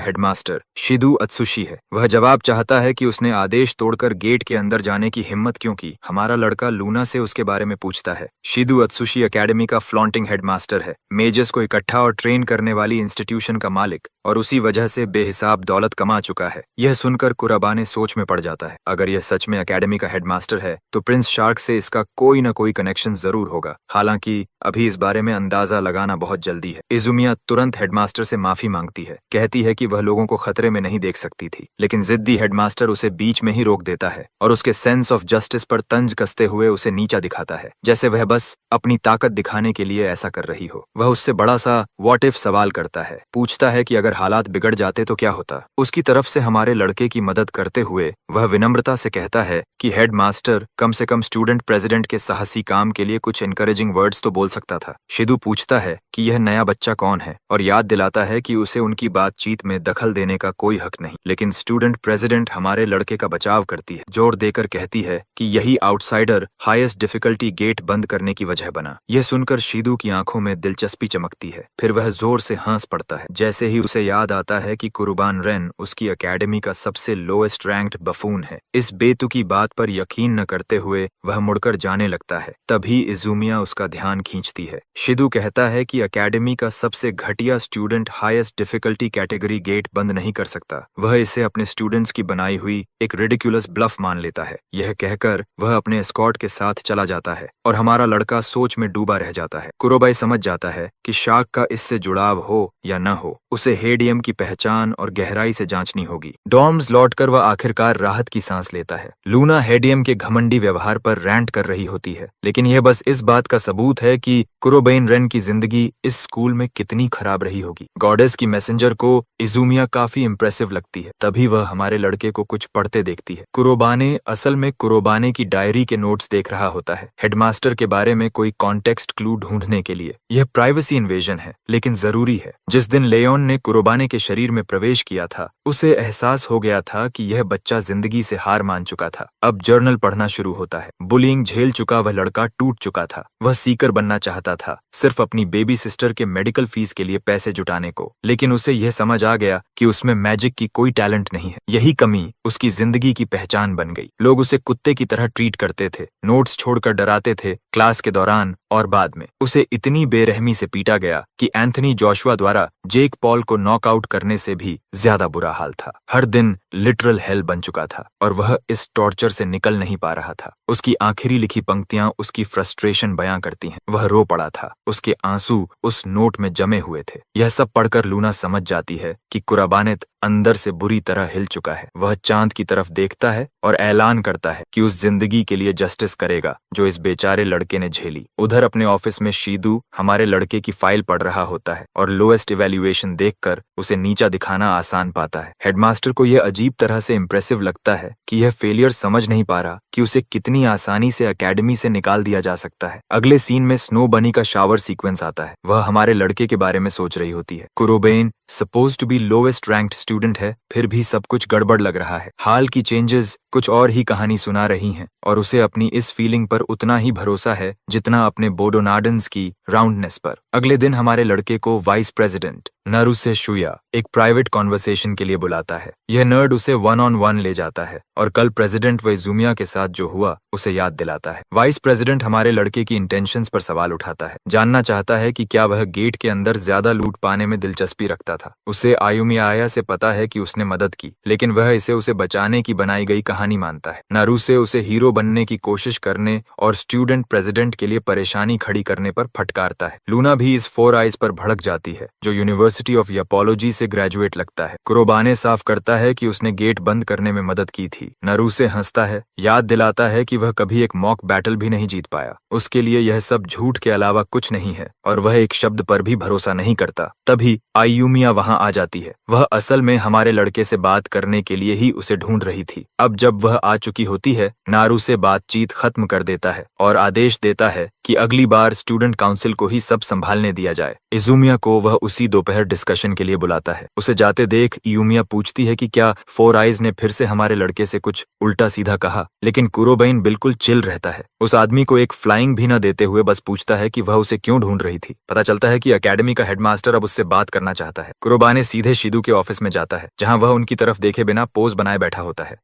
हेडमास्टर शिदू अत्सुशी है। वह जवाब चाहता है कि उसने आदेश तोड़कर गेट के अंदर जाने की हिम्मत क्यों की। हमारा लड़का लूना से उसके बारे में पूछता है। शिदू अत्सुशी एकेडमी का फ्लॉन्टिंग हेडमास्टर है, मेजर्स को इकट्ठा और ट्रेन करने वाली इंस्टीट्यूशन का मालिक, और उसी वजह से बेहिसाब दौलत कमा चुका है। यह सुनकर कुराबाने सोच में पड़ जाता है। अगर यह सच में एकेडमी का हेडमास्टर है तो प्रिंस शार्क से इसका कोई न कोई कनेक्शन जरूर होगा। हालांकि अभी इस बारे में अंदाजा लगाना बहुत जल्दी है। इज़ुमिया तुरंत हेडमास्टर से माफी मांगती है, कहती है कि वह लोगों को खतरे में नहीं देख सकती थी, लेकिन जिद्दी हेडमास्टर उसे बीच में ही रोक देता है और उसके सेंस ऑफ जस्टिस पर तंज कसते हुए उसे नीचा दिखाता है, जैसे वह बस अपनी ताकत दिखाने के लिए ऐसा कर रही हो। वह उससे बड़ा सा व्हाट इफ सवाल करता है, पूछता है कि अगर हालात बिगड़ जाते तो क्या होता। उसकी तरफ से हमारे लड़के की मदद करते हुए वह विनम्रता से कहता है कि हेडमास्टर कम से कम स्टूडेंट प्रेसिडेंट के साहसी काम के लिए कुछ एनकरेजिंग वर्ड्स तो बोल सकता था। शिदू पूछता है कि यह नया बच्चा कौन है और याद दिलाता है कि उसे उनकी बातचीत में दखल देने का कोई हक नहीं, लेकिन स्टूडेंट प्रेसिडेंट हमारे लड़के का बचाव करती है, जोर देकर कहती है कि यही आउटसाइडर हाईएस्ट डिफिकल्टी गेट बंद करने की वजह बना। यह सुनकर शिदू की आंखों में दिलचस्पी चमकती है, फिर वह जोर से हंस पड़ता है, जैसे ही उसे याद आता है कि कुर्बान रेन उसकी एकेडमी का सबसे लोएस्ट रैंक्ड बफून है। इस बेतुकी बात पर यकीन न करते हुए वह मुड़कर जाने लगता है। तभी इज़ुमिया उसका ध्यान खींचती है। शिदू कहता है कि एकेडमी का सबसे घटिया student highest difficulty category gate बंद नहीं कर सकता। वह इसे अपने स्टूडेंट्स की बनाई हुई एक रिडिकुलस ब्लफ मान लेता है। यह कहकर वह अपने एस्कॉर्ट के साथ चला जाता है और हमारा लड़का सोच में डूबा रह जाता है। कुरोबाई समझ जाता है कि शार्क का इससे जुड़ाव हो या न हो, उसे हेडियम की पहचान और गहराई से जांचनी होगी। डॉर्म्स लौटकर वह आखिरकार राहत की सांस लेता है। लूना हेडियम के घमंडी व्यवहार पर रैंट कर रही होती है, लेकिन यह बस इस बात का सबूत है कि कुरोबेन रेन की जिंदगी इस स्कूल में कितनी खराब रही होगी। गॉडेस की मैसेंजर को इज़ुमिया काफी इंप्रेसिव लगती है। तभी वह हमारे लड़के को कुछ पढ़ते देखती है। कुरोबाने असल में कुरोबाने की डायरी के नोट्स देख रहा होता है, हेडमास्टर के बारे में कोई कॉन्टेक्स्ट क्लू ढूंढने के लिए। यह प्राइवेसी इन्वेजन है, लेकिन जरूरी है। जिस दिन लेओन ने कुरोबाने के शरीर में प्रवेश किया था, उसे एहसास हो गया था कि यह बच्चा जिंदगी से हार मान चुका था। अब जर्नल पढ़ना शुरू होता है। बुलिंग झेल चुका वह लड़का टूट चुका था। वह सीकर बनना चाहता था, सिर्फ अपनी बेबी सिस्टर के मेडिकल फीस के लिए पैसे जुटाने को, लेकिन उसे यह समझ आ गया कि उसमें मैजिक की कोई टैलेंट नहीं है। यही कमी उसकी जिंदगी की पहचान बन गई। लोग उसे कुत्ते की तरह ट्रीट करते थे, नोट्स छोड़कर डराते थे, क्लास के दौरान और बाद में। उसे इतनी बेरहमी से पीटा गया कि एंथनी जोशुआ द्वारा जेक पॉल को नॉकआउट करने से भी ज्यादा बुरा हाल था। हर दिन लिटरल हेल बन चुका था और वह इस टॉर्चर से निकल नहीं पा रहा था। उसकी आखिरी लिखी पंक्तियां उसकी फ्रस्ट्रेशन बयां करती हैं। वह रो पड़ा था, उसके आंसू उस नोट में जमे हुए थे। यह सब पढ़कर लूना समझ जाती है कि कुराबानेत अंदर से बुरी तरह हिल चुका है। वह चांद की तरफ देखता है और ऐलान करता है कि उस जिंदगी के लिए जस्टिस करेगा जो इस बेचारे लड़के ने झेली। उधर अपने ऑफिस में शीदू हमारे लड़के की फाइल पढ़ रहा होता है और लोएस्ट इवैल्यूएशन देखकर उसे नीचा दिखाना आसान पाता है। हेडमास्टर को यह अजीब तरह से इम्प्रेसिव लगता है कि यह फेलियर समझ नहीं पा रहा कि उसे कितनी आसानी से एकेडमी से निकाल दिया जा सकता है। अगले सीन में स्नो बनी का शावर सीक्वेंस आता है। वह हमारे लड़के के बारे में सोच रही होती है। कुरोबेन suppose to be lowest ranked student है, फिर भी सब कुछ गड़बड़ लग रहा है। हाल की चेंजेस कुछ और ही कहानी सुना रही हैं और उसे अपनी इस फीलिंग पर उतना ही भरोसा है जितना अपने बोडोनाडन्स की राउंडनेस पर। अगले दिन हमारे लड़के को वाइस प्रेसिडेंट नारुसे शुया एक प्राइवेट कॉन्वर्सेशन के लिए बुलाता है। यह नर्ड उसे 1-on-1 ले जाता है और कल प्रेसिडेंट व इज़ुमिया के साथ जो हुआ उसे याद दिलाता है। वाइस प्रेसिडेंट हमारे लड़के की इंटेंशंस पर सवाल उठाता है, जानना चाहता है कि क्या वह गेट के अंदर ज्यादा लूट पाने में दिलचस्पी रखता था। उसे आयुमिया से पता है कि उसने मदद की, लेकिन वह इसे उसे बचाने की बनाई गई कहानी मानता है। नारुसे उसे हीरो बनने की कोशिश करने और स्टूडेंट प्रेसिडेंट के लिए परेशानी खड़ी करने पर फटकारता है। लूना भी इस फोर आइज पर भड़क जाती है, जो यूनिवर्सिटी ऑफ यापोलॉजी से ग्रेजुएट लगता है। कुरोबाने साफ करता है कि उसने गेट बंद करने में मदद की थी। नारुसे हंसता है, याद दिलाता है कि वह कभी एक मॉक बैटल भी नहीं जीत पाया। उसके लिए यह सब झूठ के अलावा कुछ नहीं है और वह एक शब्द पर भी भरोसा नहीं करता। तभी आयुमिया वहां आ जाती है। वह असल में हमारे लड़के से बात करने के लिए ही उसे ढूंढ रही थी। अब जब वह आ चुकी होती है, नारुसे बातचीत खत्म कर देता है और आदेश देता है कि अगली बार स्टूडेंट काउंसिल को ही सब संभालने दिया जाए। इजुमिया को वह उसी दोपहर डिस्कशन के लिए बुलाता है। उसे जाते देख इयुमिया पूछती है कि क्या फोर आइज ने फिर से हमारे लड़के से कुछ उल्टा सीधा कहा, लेकिन कुरोबाइन बिल्कुल चिल रहता है। उस आदमी को एक फ्लाइंग भी न देते हुए बस पूछता है कि वह उसे क्यों ढूंढ रही थी। पता चलता है कि एकेडमी का हेडमास्टर अब उससे बात करना चाहता है। कुरोबाने सीधे शिदू के ऑफिस में जाता है, जहां वह उनकी तरफ देखे बिना पोज बनाए बैठा होता है।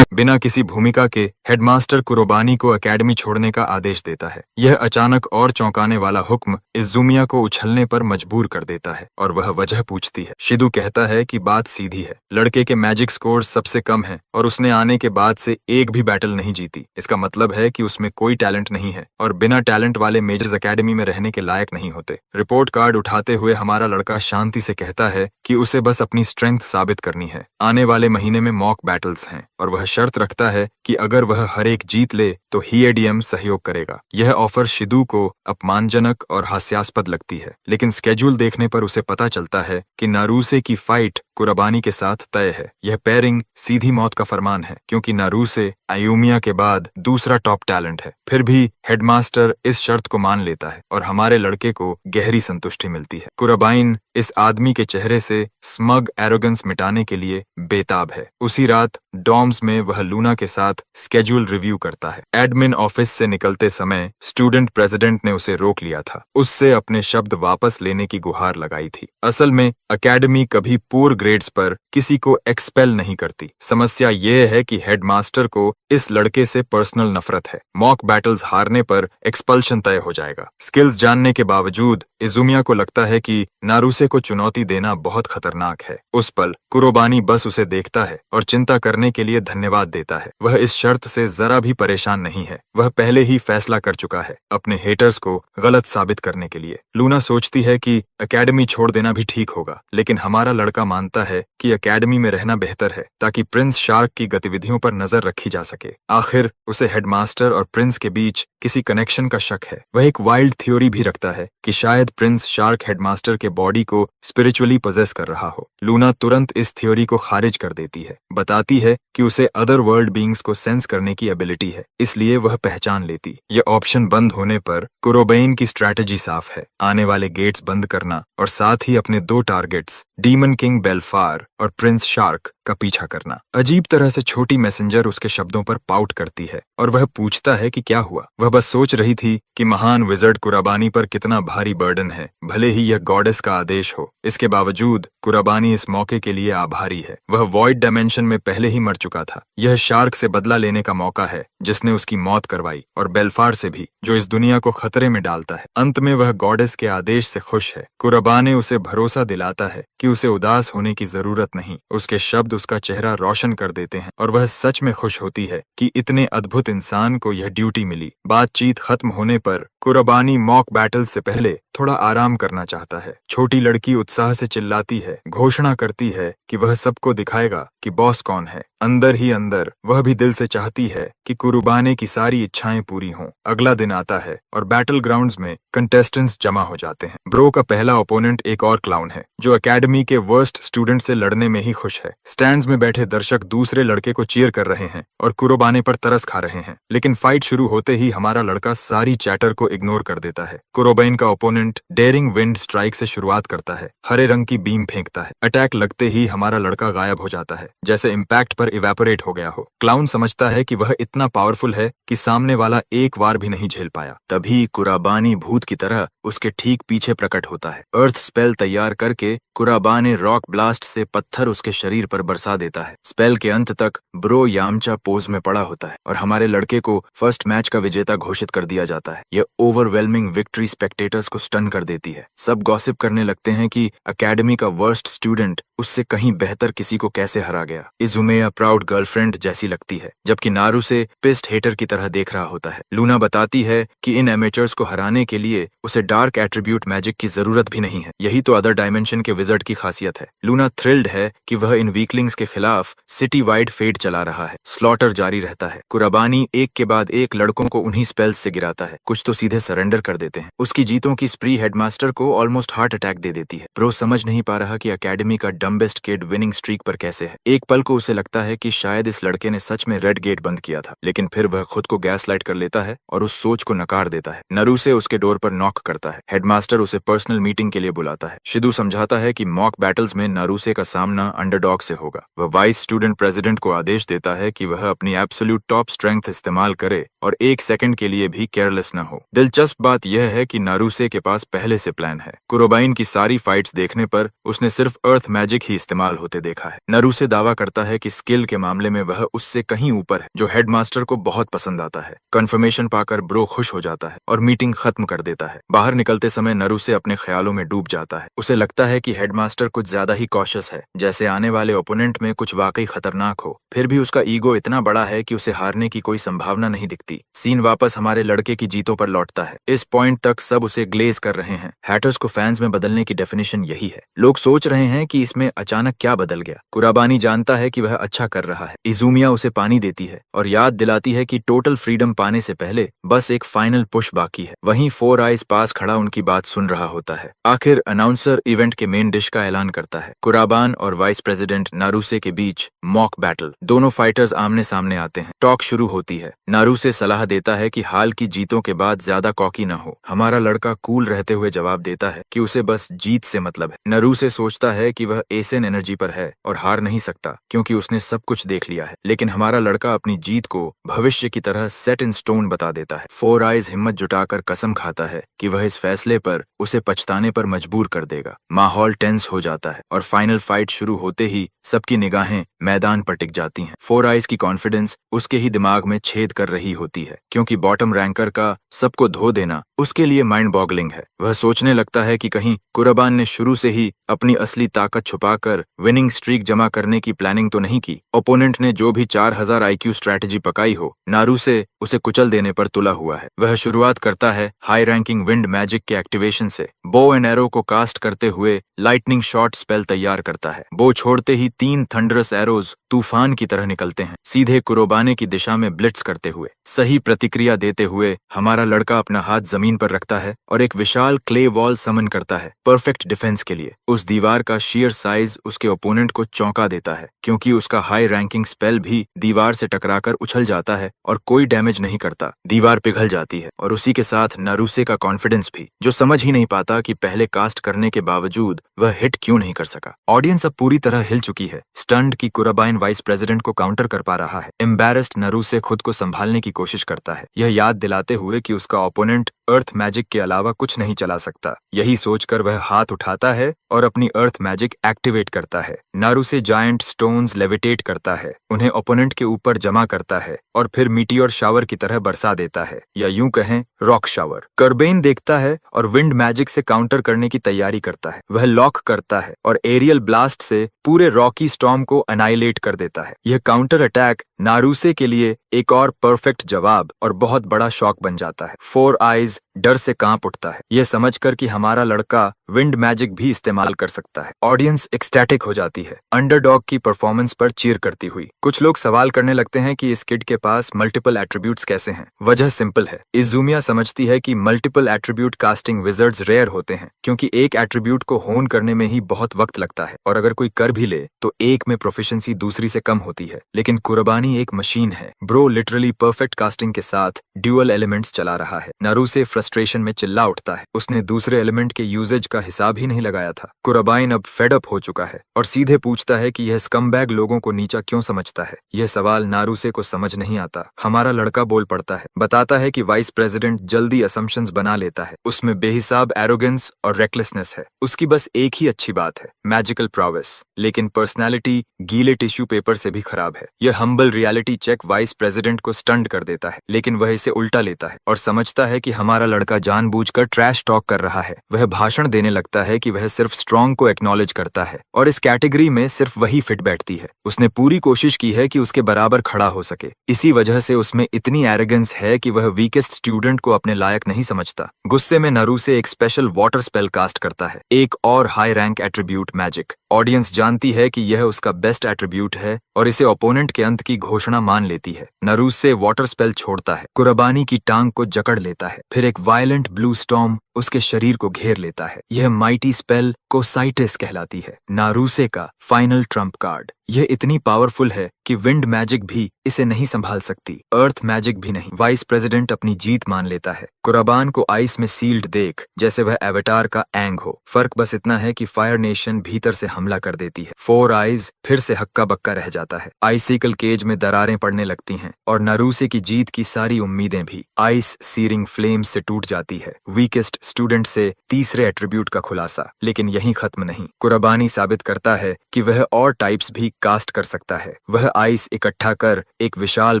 बिना किसी भूमिका के हेडमास्टर कुरोबानी को एकेडमी छोड़ने का आदेश देता है। यह अचानक और चौंकाने वाला हुक्म इजुमिया को उछलने पर मजबूर कर देता है और वह वजह पूछती है। शिदू कहता है कि बात सीधी है, लड़के के मैजिक स्कोर सबसे कम है और उसने आने के बाद से एक भी बैटल नहीं जीती। इसका मतलब है कि उसमें कोई टैलेंट नहीं है और बिना टैलेंट वाले मेजर्स एकेडमी में रहने के लायक नहीं होते। रिपोर्ट कार्ड उठाते हुए हमारा लड़का शांति से कहता है कि उसे बस अपनी स्ट्रेंथ साबित करनी है। आने वाले महीने में मॉक बैटल्स हैं और वह शर्त रखता है कि अगर वह हर एक जीत ले तो हीएडीएम सहयोग करेगा। यह ऑफर शिदू को अपमानजनक और हास्यास्पद लगती है, लेकिन स्केड्यूल देखने पर उसे पता चलता है कि नारुसे की फाइट कुराबानी के साथ तय है। यह पेयरिंग सीधी मौत का फरमान है, क्योंकि नारुसे आयुमिया के बाद दूसरा टॉप टैलेंट है। फिर भी हेडमास्टर इस शर्त को मान लेता है और हमारे लड़के को गहरी संतुष्टि मिलती है। कुराबाइन इस आदमी के चेहरे से स्मग एरोगेंस मिटाने के लिए बेताब है। उसी रात डॉर्म्स में वह लूना के साथ स्केड्यूल रिव्यू करता है। एडमिन ऑफिस से निकलते समय स्टूडेंट प्रेसिडेंट ने उसे रोक लिया था। उससे अपने शब्द वापस लेने की गुहार लगाई थी। असल में एकेडमी कभी पुअर ग्रेड्स पर किसी को एक्सपेल नहीं करती। समस्या यह है कि हेडमास्टर को इस लड़के से पर्सनल नफरत है। मॉक बैटल्स हारने पर एक्सपल्शन तय हो जाएगा। स्किल्स जानने के बावजूद इजुमिया को लगता है कि नारुसे को चुनौती देना बहुत खतरनाक है। उस पल कुरोबानी बस उसे देखता है और चिंता करने के लिए धन्यवाद देता है। वह इस शर्त से जरा भी परेशान नहीं है। वह पहले ही फैसला कर चुका है अपने हेटर्स को गलत साबित करने के लिए। लूना सोचती है कि एकेडमी छोड़ देना भी ठीक होगा, लेकिन हमारा लड़का मानता है कि एकेडमी में रहना बेहतर है ताकि प्रिंस शार्क की गतिविधियों पर नजर रखी जा सके। आखिर उसे हेडमास्टर और प्रिंस के बीच किसी कनेक्शन का शक है। वह एक वाइल्ड थ्योरी भी रखता है कि शायद प्रिंस शार्क हेडमास्टर के बॉडी को स्पिरिचुअली पोजेस कर रहा हो। लूना तुरंत इस थ्योरी को खारिज कर देती है, बताती है कि उसे अदर वर्ल्ड बीइंग्स को सेंस करने की एबिलिटी है, इसलिए वह पहचान लेती। यह ऑप्शन बंद होने पर कुरोबाइन की स्ट्रैटेजी साफ है, आने वाले गेट्स बंद करना और साथ ही अपने दो टारगेट्स डीमन किंग बेल्फार और प्रिंस शार्क का पीछा करना। अजीब तरह से छोटी मैसेंजर उसके शब्दों पर पाउट करती है और वह पूछता है कि क्या हुआ। वह बस सोच रही थी कि महान विजर्ड कुराबानी पर कितना भारी बर्डन है, भले ही यह गॉडेस का आदेश हो। इसके बावजूद कुराबानी इस मौके के लिए आभारी है। वह वॉइड डायमेंशन में पहले ही मर चुका था। यह शार्क से बदला लेने का मौका है जिसने उसकी मौत करवाई, और बेल्फार से भी, जो इस दुनिया को खतरे में डालता है। अंत में वह गॉडेस के आदेश से खुश है। कुराबाने उसे भरोसा दिलाता है कि उसे उदास होने की जरूरत नहीं। उसके शब्द उसका चेहरा रोशन कर देते हैं और वह सच में खुश होती है कि इतने अद्भुत इंसान को यह ड्यूटी मिली। बातचीत खत्म होने पर कुराबानी मॉक बैटल से पहले थोड़ा आराम करना चाहता है। छोटी लड़की उत्साह से चिल्लाती है, घोषणा करती है कि वह सबको दिखाएगा कि बॉस कौन है। अंदर ही अंदर वह भी दिल से चाहती है कि कुरुबाने की सारी इच्छाएं पूरी हों। अगला दिन आता है और बैटल ग्राउंड्स में कंटेस्टेंट्स जमा हो जाते हैं। ब्रो का पहला ओपोनेंट एक और क्लाउन है जो एकेडमी के वर्स्ट स्टूडेंट से लड़ने में ही खुश है। स्टैंड्स में बैठे दर्शक दूसरे लड़के को चीयर कर रहे हैं और कुरुबाने पर तरस खा रहे हैं, लेकिन फाइट शुरू होते ही हमारा लड़का सारी चैटर को इग्नोर कर देता है। कुरोबाइन का ओपोनेंट डेयरिंग विंड स्ट्राइक से शुरुआत करता है, हरे रंग की बीम फेंकता है। अटैक लगते ही हमारा लड़का गायब हो जाता है, जैसे इम्पैक्ट पर इवेपोरेट हो गया हो। क्लाउन समझता है कि वह इतना पावरफुल है कि सामने वाला एक बार भी नहीं झेल पाया। तभी कुराबानी भूत की तरह उसके ठीक पीछे प्रकट होता है। अर्थ स्पेल तैयार करके कुराबाने रॉक ब्लास्ट से पत्थर उसके शरीर पर बरसा देता है। स्पेल के अंत तक ब्रो यामचा पोज में पड़ा होता है और हमारे लड़के को फर्स्ट मैच का विजेता घोषित कर दिया जाता है। यह ओवरवेलमिंग विक्ट्री स्पेक्टेटर्स को स्टन कर देती है। सब गॉसिप करने लगते हैं कि एकेडमी का वर्स्ट स्टूडेंट उससे कहीं बेहतर किसी को कैसे हरा गया। इजुमेया प्राउड गर्लफ्रेंड जैसी लगती है, जबकि नारुसे पिस्ट हेटर की तरह देख रहा होता है। लूना बताती है कि इन एमेचर्स को हराने के लिए उसे डार्क एट्रीब्यूट मैजिक की जरूरत भी नहीं है। यही तो अदर डायमेंशन के विजर्ड की खासियत है। लूना थ्रिल्ड है कि वह इन वीकलिंग्स के खिलाफ सिटी वाइड फेट चला रहा है। स्लॉटर जारी रहता है। कुराबानी एक के बाद एक लड़कों को उन्हीं स्पेल्स से गिराता है। कुछ तो सीधे सरेंडर कर देते हैं। उसकी जीतों की स्प्री हेडमास्टर को ऑलमोस्ट हार्ट अटैक दे देती है। प्रो समझ नहीं पा रहा कि एकेडमी का डम्बेस्ट किड विनिंग स्ट्रीक पर कैसे है। एक पल को उसे लगता है कि शायद इस लड़के ने सच में रेड गेट बंद किया था, लेकिन फिर वह खुद को गैस लाइट कर लेता है और उस सोच को नकार देता है। नारुसे उसके डोर पर नॉक करता है। हेडमास्टर उसे पर्सनल मीटिंग के लिए बुलाता है। शिदू समझाता है कि मॉक बैटल्स में नारुसे का सामना अंडरडॉग से होगा। वह वाइस स्टूडेंट प्रेसिडेंट को आदेश देता है कि वह अपनी एब्सोल्यूट टॉप स्ट्रेंथ इस्तेमाल करे और एक सेकंड के लिए भी केयरलेस न हो। दिलचस्प बात यह है कि नारुसे के पास पहले से प्लान है। कुरोबाइन की सारी फाइट्स देखने पर उसने सिर्फ अर्थ मैजिक ही इस्तेमाल होते देखा है। नारुसे दावा करता है कि स्किल के मामले में वह उससे कहीं ऊपर है, जो हेडमास्टर को बहुत पसंद आता है। कंफर्मेशन पाकर ब्रो खुश हो जाता है और मीटिंग खत्म कर देता है। बाहर निकलते समय नारुसे अपने ख्यालों में डूब जाता है। उसे लगता है कि हेडमास्टर कुछ ज्यादा ही कॉशियस है, जैसे आने वाले ओपोनेंट में कुछ वाकई खतरनाक हो। फिर भी उसका ईगो इतना बड़ा है कि उसे हारने की कोई संभावना नहीं दिखती। सीन वापस हमारे लड़के की जीतों पर लौटता है। इस पॉइंट तक सब उसे ग्लेज कर रहे हैं। हैटर्स को फैंस में बदलने की डेफिनेशन यही है। लोग सोच रहे हैं कि इसमें अचानक क्या बदल गया। कुराबानी जानता है कि वह अच्छा कर रहा है। इजुमिया उसे पानी देती है और याद दिलाती है कि टोटल फ्रीडम पाने से पहले बस एक फाइनल पुश बाकी है। वहीं फोर आइज पास खड़ा उनकी बात सुन रहा होता है। आखिर अनाउंसर इवेंट के मेन डिश का ऐलान करता है। कुराबान और वाइस प्रेसिडेंट नारुसे के बीच मॉक बैटल। दोनों फाइटर्स आमने सामने आते हैं। टॉक शुरू होती है। नारुसे सलाह देता है कि हाल की जीतों के बाद ज्यादा कॉकी न हो। हमारा लड़का कूल रहते हुए जवाब देता है कि उसे बस जीत से मतलब है। नारुसे सोचता है कि वह एसेन एनर्जी पर है और हार नहीं सकता, क्योंकि उसने सब कुछ देख लिया है। लेकिन हमारा लड़का अपनी जीत को भविष्य की तरह सेट इन स्टोन बता देता है। फोर आइज हिम्मत जुटाकर कसम खाता है कि वह इस फैसले पर उसे पछताने पर मजबूर कर देगा। माहौल टेंस हो जाता है और फाइनल फाइट शुरू होते ही सबकी निगाहें मैदान पर टिक जाती हैं। फोर आइज की कॉन्फिडेंस उसके ही दिमाग में छेद कर रही होती है, क्योंकि बॉटम रैंकर का सबको धो देना उसके लिए माइंड बॉगलिंग है। वह सोचने लगता है कि कहीं कुराबान ने शुरू से ही अपनी असली ताकत छुपाकर विनिंग स्ट्रीक जमा करने की प्लानिंग तो नहीं की। ओपोनेंट ने जो भी 4000 IQ स्ट्रैटेजी पकाई हो, नारुसे उसे कुचल देने पर तुला हुआ है। वह शुरुआत करता है हाई रैंकिंग विंड मैजिक के एक्टिवेशन से। बो एंड एरो को कास्ट करते हुए लाइटनिंग शॉट स्पेल तैयार करता है। बो छोड़ते ही 3 थंडरस एरोज तूफान की तरह निकलते हैं, सीधे कुरोबाने की दिशा में ब्लिट्स करते हुए। सही प्रतिक्रिया देते हुए हमारा लड़का अपना हाथ जमीन पर रखता है और एक विशाल क्ले वॉल समन करता है, परफेक्ट डिफेंस के लिए। उस दीवार का शेयर साइज उसके ओपोनेंट को चौंका देता है, क्योंकि उसका हाई रैंकिंग स्पेल भी दीवार से टकराकर उछल जाता है और कोई डैमेज नहीं करता। दीवार पिघल जाती है और उसी के साथ नारुसे का कॉन्फिडेंस भी, जो समझ ही नहीं पाता कि पहले कास्ट करने के बावजूद वह हिट क्यों नहीं कर सका। ऑडियंस अब पूरी तरह हिल चुकी है। स्टंड की कुराबाइन वाइस प्रेसिडेंट को काउंटर कर पा रहा है। एम्बैरेस्ड नारुसे खुद को संभालने की कोशिश करता है, यह याद दिलाते हुए कि उसका ओपोनेंट अर्थ मैजिक के अलावा कुछ नहीं चला सकता। यही सोचकर वह हाथ उठाता है और अपनी अर्थ मैजिक एक्टिवेट करता है। नारुसे जायंट स्टोन्स लेविटेट करता है, उन्हें ओपोनेंट के ऊपर जमा करता है और फिर मीटियोर शावर की तरह बरसा देता है, या यूं कहें रॉक शावर। कर्बेन देखता है और विंड मैजिक से काउंटर करने की तैयारी करता है। वह लॉक करता है और एरियल ब्लास्ट से पूरे रॉकी स्टॉर्म को अनाइलेट कर देता है। यह काउंटर अटैक नारुसे के लिए एक और परफेक्ट जवाब और बहुत बड़ा शॉक बन जाता है। फोर आइज डर से कांप उठता है, यह समझकर कि हमारा लड़का विंड मैजिक भी इस्तेमाल कर सकता है। ऑडियंस एक्सटैटिक हो जाती है, अंडरडॉग की परफॉर्मेंस पर चीयर करती हुई। कुछ लोग सवाल करने लगते हैं कि इस किड के पास मल्टीपल एट्रीब्यूट्स कैसे हैं। वजह सिंपल है। इजुमिया समझती है कि multiple attribute casting wizards rare होते हैं, क्योंकि एक एट्रीब्यूट को होन करने में ही बहुत वक्त लगता है, और अगर कोई कर भी ले तो एक में प्रोफिशिएंसी दूसरी से कम होती है। लेकिन कुराबानी एक मशीन है। ब्रो लिटरली परफेक्ट कास्टिंग के साथ ड्यूअल एलिमेंट्स चला रहा है। नारुसे फ्रस्ट्रेशन में चिल्ला उठता है, उसने दूसरे एलिमेंट के यूजेज का हिसाब ही नहीं लगाया था। कुराबाइन अब फेड अप हो चुका है और सीधे पूछता है कि यह स्कमबैग लोगों को नीचा क्यों समझता है। यह सवाल नारुसे को समझ नहीं आता। हमारा लड़का बोल पड़ता है, बताता है कि वाइस प्रेसिडेंट जल्दी असम्पशंस बना लेता है, उसमें बेहिसाब एरोगेंस और रेकलेसनेस है। उसकी बस एक ही अच्छी बात है, मैजिकल प्रोवेस, लेकिन पर्सनैलिटी गीले टिश्यू पेपर से भी खराब है। यह humble reality check vice president को स्टंट कर देता है, लेकिन वह इसे उल्टा लेता है और समझता है कि हमारा लड़का जानबूझकर ट्रैश टॉक कर रहा है। वह भाषण देने लगता है कि वह सिर्फ स्ट्रॉन्ग को एक्नॉलेज करता है और इस कैटेगरी में सिर्फ वही फिट बैठती है। उसने पूरी कोशिश की है कि उसके बराबर खड़ा हो सके। इसी वजह से उसमें इतनी एरोगेंस है कि वह वीकेस्ट स्टूडेंट को अपने लायक नहीं समझता। गुस्से में नारुसे एक स्पेशल वाटर स्पेल कास्ट करता है, एक और high rank attribute magic. Audience जानती है कि यह उसका बेस्ट एट्रीब्यूट है और इसे ओपोनेंट के अंत की घोषणा मान लेती है। नारुसे वाटर स्पेल छोड़ता है, कुराबानी की टांग को जकड़ लेता है, फिर एक वायलेंट ब्लू स्टॉर्म उसके शरीर को घेर लेता है। यह माइटी स्पेल कोसाइटिस कहलाती है, नारुसे का फाइनल ट्रम्प कार्ड। यह इतनी पावरफुल है कि विंड मैजिक भी इसे नहीं संभाल सकती, अर्थ मैजिक भी नहीं। वाइस प्रेसिडेंट अपनी जीत मान लेता है। कुराबान को आइस में सील्ड देख जैसे वह एवेटार का एंग हो। फर्क बस इतना है कि फायर नेशन भीतर से हमला कर देती है। फोर आइज फिर से हक्का बक्का रह जाता है। आइसिकल केज में दरारें पड़ने लगती हैं और नारुसे की जीत की सारी उम्मीदें भी आइस सीरिंग फ्लेम्स से टूट जाती है। वीकेस्ट स्टूडेंट से तीसरे एट्रीब्यूट का खुलासा, लेकिन यहीं खत्म नहीं। कुराबानी साबित करता है कि वह और टाइप्स भी कास्ट कर सकता है। वह आइस इकट्ठा कर एक विशाल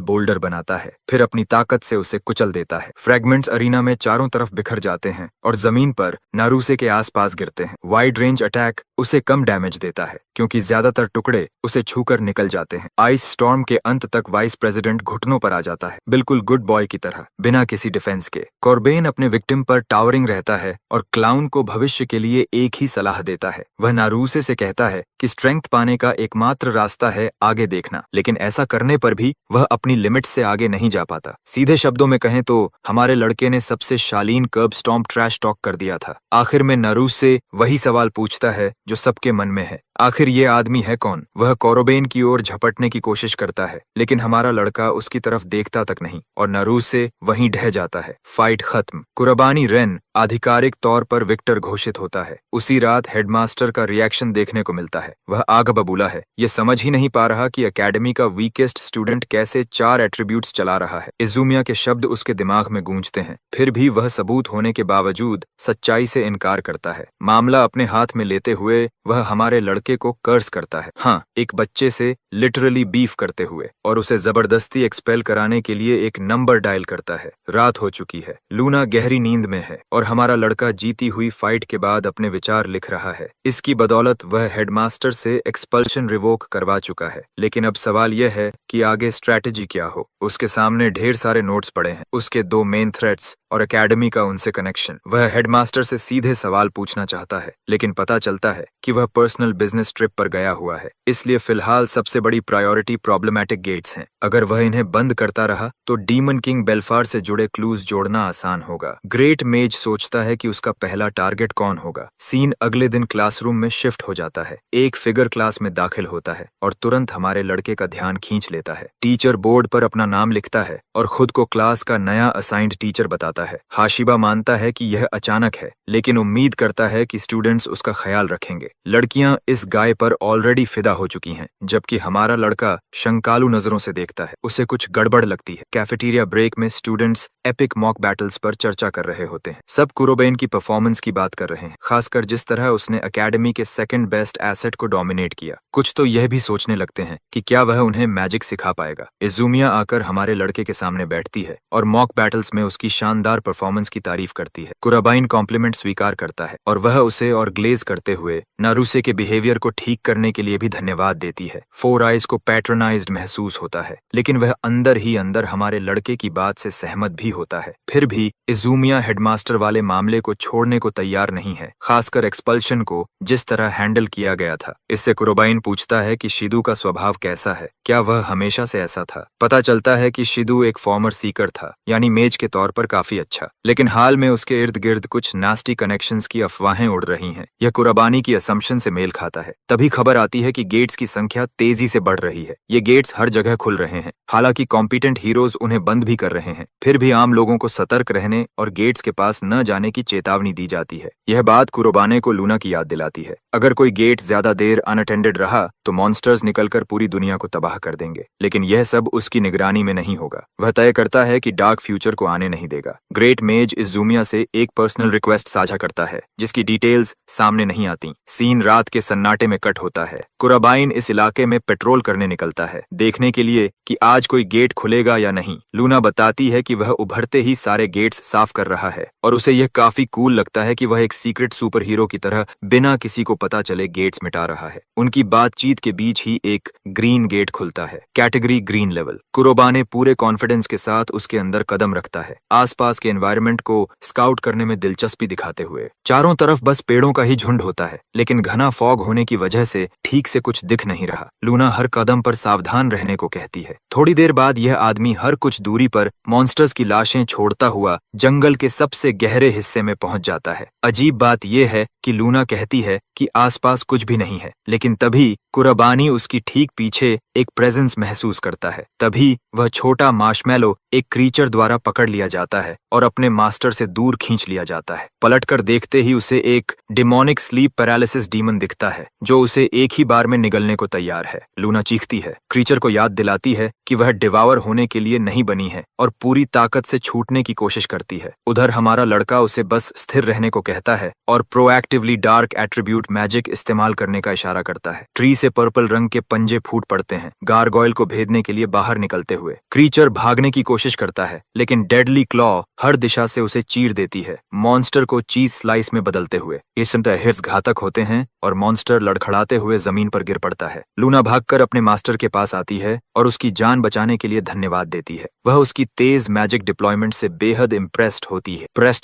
बोल्डर बनाता है, फिर अपनी ताकत से उसे कुचल देता है। फ्रैगमेंट्स अरीना में चारों तरफ बिखर जाते हैं और जमीन पर नारुसे के आसपास गिरते हैं। वाइड रेंज अटैक उसे कम डैमेज देता है क्योंकि ज्यादातर टुकड़े उसे छूकर निकल जाते हैं। आइस स्टॉर्म के अंत तक वाइस प्रेसिडेंट घुटनों पर आ जाता है, बिल्कुल गुड बॉय की तरह, बिना किसी डिफेंस के। कॉर्बेन अपने विक्टिम पर टावरिंग रहता है और क्लाउन को भविष्य के लिए एक ही सलाह देता है। वह नारुसे से कहता है कि स्ट्रेंथ पाने का एकमात्र रास्ता है आगे देखना, लेकिन ऐसा करने पर भी वह अपनी लिमिट से आगे नहीं जा पाता। सीधे शब्दों में कहें तो हमारे लड़के ने सबसे शालीन कर्ब स्टॉम्प ट्रैश टॉक कर दिया था। आखिर में नारुसे वही सवाल पूछता है जो सबके मन में है, आखिर ये आदमी है कौन? वह कोरोबेन की ओर झपटने की कोशिश करता है, लेकिन हमारा लड़का उसकी तरफ देखता तक नहीं और नारुसे वहीं ढह जाता है। फाइट खत्म। कुराबानी रेन आधिकारिक तौर पर विक्टर घोषित होता है। उसी रात हेडमास्टर का रिएक्शन देखने को मिलता है। वह आग बबूला है, ये समझ ही नहीं पा रहा कि एकेडमी का वीकेस्ट स्टूडेंट कैसे 4 एट्रीब्यूट्स चला रहा है। इजुमिया के शब्द उसके दिमाग में गूंजते हैं, फिर भी वह सबूत होने के बावजूद सच्चाई से इनकार करता है। मामला अपने हाथ में लेते हुए वह हमारे लड़के को कर्ज करता है, हाँ, एक बच्चे से लिटरली बीफ करते हुए, और उसे जबरदस्ती एक्सपेल कराने के लिए एक नंबर डायल करता है। रात हो चुकी है, लूना गहरी नींद में है और हमारा लड़का जीती हुई फाइट के बाद अपने विचार लिख रहा है। इसकी बदौलत वह हेडमास्टर से एक्सपल्शन रिवोक करवा चुका है, लेकिन अब सवाल यह है कि आगे स्ट्रैटेजी क्या हो। उसके सामने ढेर सारे नोट्स पड़े हैं, उसके 2 मेन थ्रेट्स और एकेडमी का उनसे कनेक्शन। वह हेडमास्टर से सीधे सवाल पूछना चाहता है, लेकिन पता चलता है कि वह पर्सनल बिजनेस ट्रिप पर गया हुआ है, इसलिए फिलहाल सबसे बड़ी प्रायोरिटी प्रॉब्लमैटिक गेट्स हैं। अगर वह इन्हें बंद करता रहा तो डीमन किंग बेल्फार से जुड़े क्लूज जोड़ना आसान होगा। ग्रेट मेज सोचता है कि उसका पहला टारगेट कौन होगा। सीन अगले दिन क्लासरूम में शिफ्ट हो जाता है। एक फिगर क्लास में दाखिल होता है और तुरंत हमारे लड़के का ध्यान खींच लेता है। टीचर बोर्ड पर अपना नाम लिखता है और खुद को क्लास का नया असाइंड टीचर बताता है। हाशिबा मानता है कि यह अचानक है, लेकिन उम्मीद करता है कि स्टूडेंट्स उसका ख्याल रखेंगे। लड़कियां इस गाय पर ऑलरेडी फिदा हो चुकी हैं, जबकि हमारा लड़का शंकालू नजरों से देखता है। उसे कुछ गड़बड़ लगती है। कैफेटेरिया ब्रेक में स्टूडेंट्स एपिक मॉक बैटल्स पर चर्चा कर रहे होते हैं। सब कुरोबेन की परफॉर्मेंस की बात कर रहे हैं, खासकर जिस तरह उसने एकेडमी के सेकंड बेस्ट एसेट को डोमिनेट किया। कुछ तो यह भी सोचने लगते हैं कि क्या वह उन्हें मैजिक सिखा पाएगा। इजुमिया आकर हमारे लड़के के सामने बैठती है और मॉक बैटल्स में उसकी शानदार परफॉर्मेंस की तारीफ करती है। कुराबाइन कॉम्प्लीमेंट स्वीकार करता है और वह उसे और ग्लेज करते हुए नारुसे के बिहेवियर को ठीक करने के लिए भी धन्यवाद देती है। फोर आइज को पैट्रोनाइज्ड महसूस होता है, लेकिन वह अंदर ही अंदर हमारे लड़के की बात से सहमत भी होता है। फिर भी इजुमिया हेडमास्टर वाले मामले को छोड़ने को तैयार नहीं है, खासकर एक्सपल्शन को जिस तरह हैंडल किया गया था। इससे कुरोबाइन पूछता है कि शिदू का स्वभाव कैसा है, क्या वह हमेशा से ऐसा था। पता चलता है कि शिदू एक फॉर्मर सीकर था, यानी मेज के तौर पर काफी अच्छा, लेकिन हाल में उसके इर्द गिर्द कुछ नास्टी कनेक्शंस की अफवाहें उड़ रही हैं। यह कुराबानी की असम्पशन से मेल खाता है। तभी खबर आती है कि गेट्स की संख्या तेजी से बढ़ रही है। ये गेट्स हर जगह खुल रहे हैं, हालांकि कॉम्पिटेंट हीरोज उन्हें बंद भी कर रहे हैं। फिर भी आम लोगों को सतर्क रहने और गेट्स के पास न जाने की चेतावनी दी जाती है। यह बात कुरोबाने को लूना की याद दिलाती है। अगर कोई गेट ज्यादा देर अनअटेंडेड रहा तो मॉन्स्टर्स निकलकर पूरी दुनिया को तबाह कर देंगे, लेकिन यह सब उसकी निगरानी में नहीं होगा। वह तय करता है कि डार्क फ्यूचर को आने नहीं देगा। ग्रेट मेज इज़ूमिया से एक पर्सनल रिक्वेस्ट साझा करता है जिसकी डिटेल्स सामने नहीं आती। सीन रात के सन्नाटे में कट होता है। कुराबाइन इस इलाके में पेट्रोल करने निकलता है, देखने के लिए कि आज कोई गेट खुलेगा या नहीं। लूना बताती है कि वह उभरते ही सारे गेट्स साफ कर रहा है और उसे यह काफी कूल लगता है कि वह एक सीक्रेट सुपर हीरो की तरह बिना किसी को पता चले गेट्स मिटा रहा है। उनकी बातचीत के बीच ही एक ग्रीन गेट खुलता है, कैटेगरी ग्रीन लेवल। कुराबाने पूरे कॉन्फिडेंस के साथ उसके अंदर कदम रखता है, आसपास के एनवायरनमेंट को स्काउट करने में दिलचस्पी दिखाते हुए। चारों तरफ बस पेड़ों का ही झुंड होता है, लेकिन घना फॉग होने की वजह से ठीक से कुछ दिख नहीं रहा। लूना हर कदम पर सावधान रहने को कहती है। थोड़ी देर बाद यह आदमी हर कुछ दूरी पर मॉन्स्टर्स की लाशें छोड़ता हुआ जंगल के सबसे गहरे हिस्से में पहुंच जाता है। अजीब बात यह है कि लूना कहती है कि आसपास कुछ भी नहीं है, लेकिन तभी कुराबानी उसकी ठीक पीछे एक प्रेजेंस महसूस करता है। तभी वह छोटा मार्शमैलो एक क्रीचर द्वारा पकड़ लिया जाता है और अपने मास्टर से दूर खींच लिया जाता है। पलटकर देखते ही उसे एक डिमोनिक स्लीप पैरालिसिस डीमन दिखता है जो उसे एक ही बार में निगलने को तैयार है। लूना चीखती है, क्रीचर को याद दिलाती है कि वह डिवावर होने के लिए नहीं बनी है और पूरी ताकत से छूटने की कोशिश करती है। उधर हमारा लड़का उसे बस स्थिर रहने को कहता है और प्रोएक्टिवली डार्क एट्रीब्यूट मैजिक इस्तेमाल करने का इशारा करता है। ट्री से पर्पल रंग के पंजे फूट पड़ते हैं, गारगोयल को भेदने के लिए बाहर निकलते हुए। क्रीचर भागने की कोशिश करता है, लेकिन डेडली क्लॉ हर दिशा से उसे चीर देती है, मॉन्स्टर को चीज स्लाइस में बदलते हुए। ये हिट्स घातक होते हैं और मॉन्स्टर लड़खड़ाते हुए जमीन पर गिर पड़ता है। लूना भागकर अपने मास्टर के पास आती है और उसकी जान बचाने के लिए धन्यवाद देती है। वह उसकी तेज मैजिक डिप्लॉयमेंट से बेहद प्रेस्ड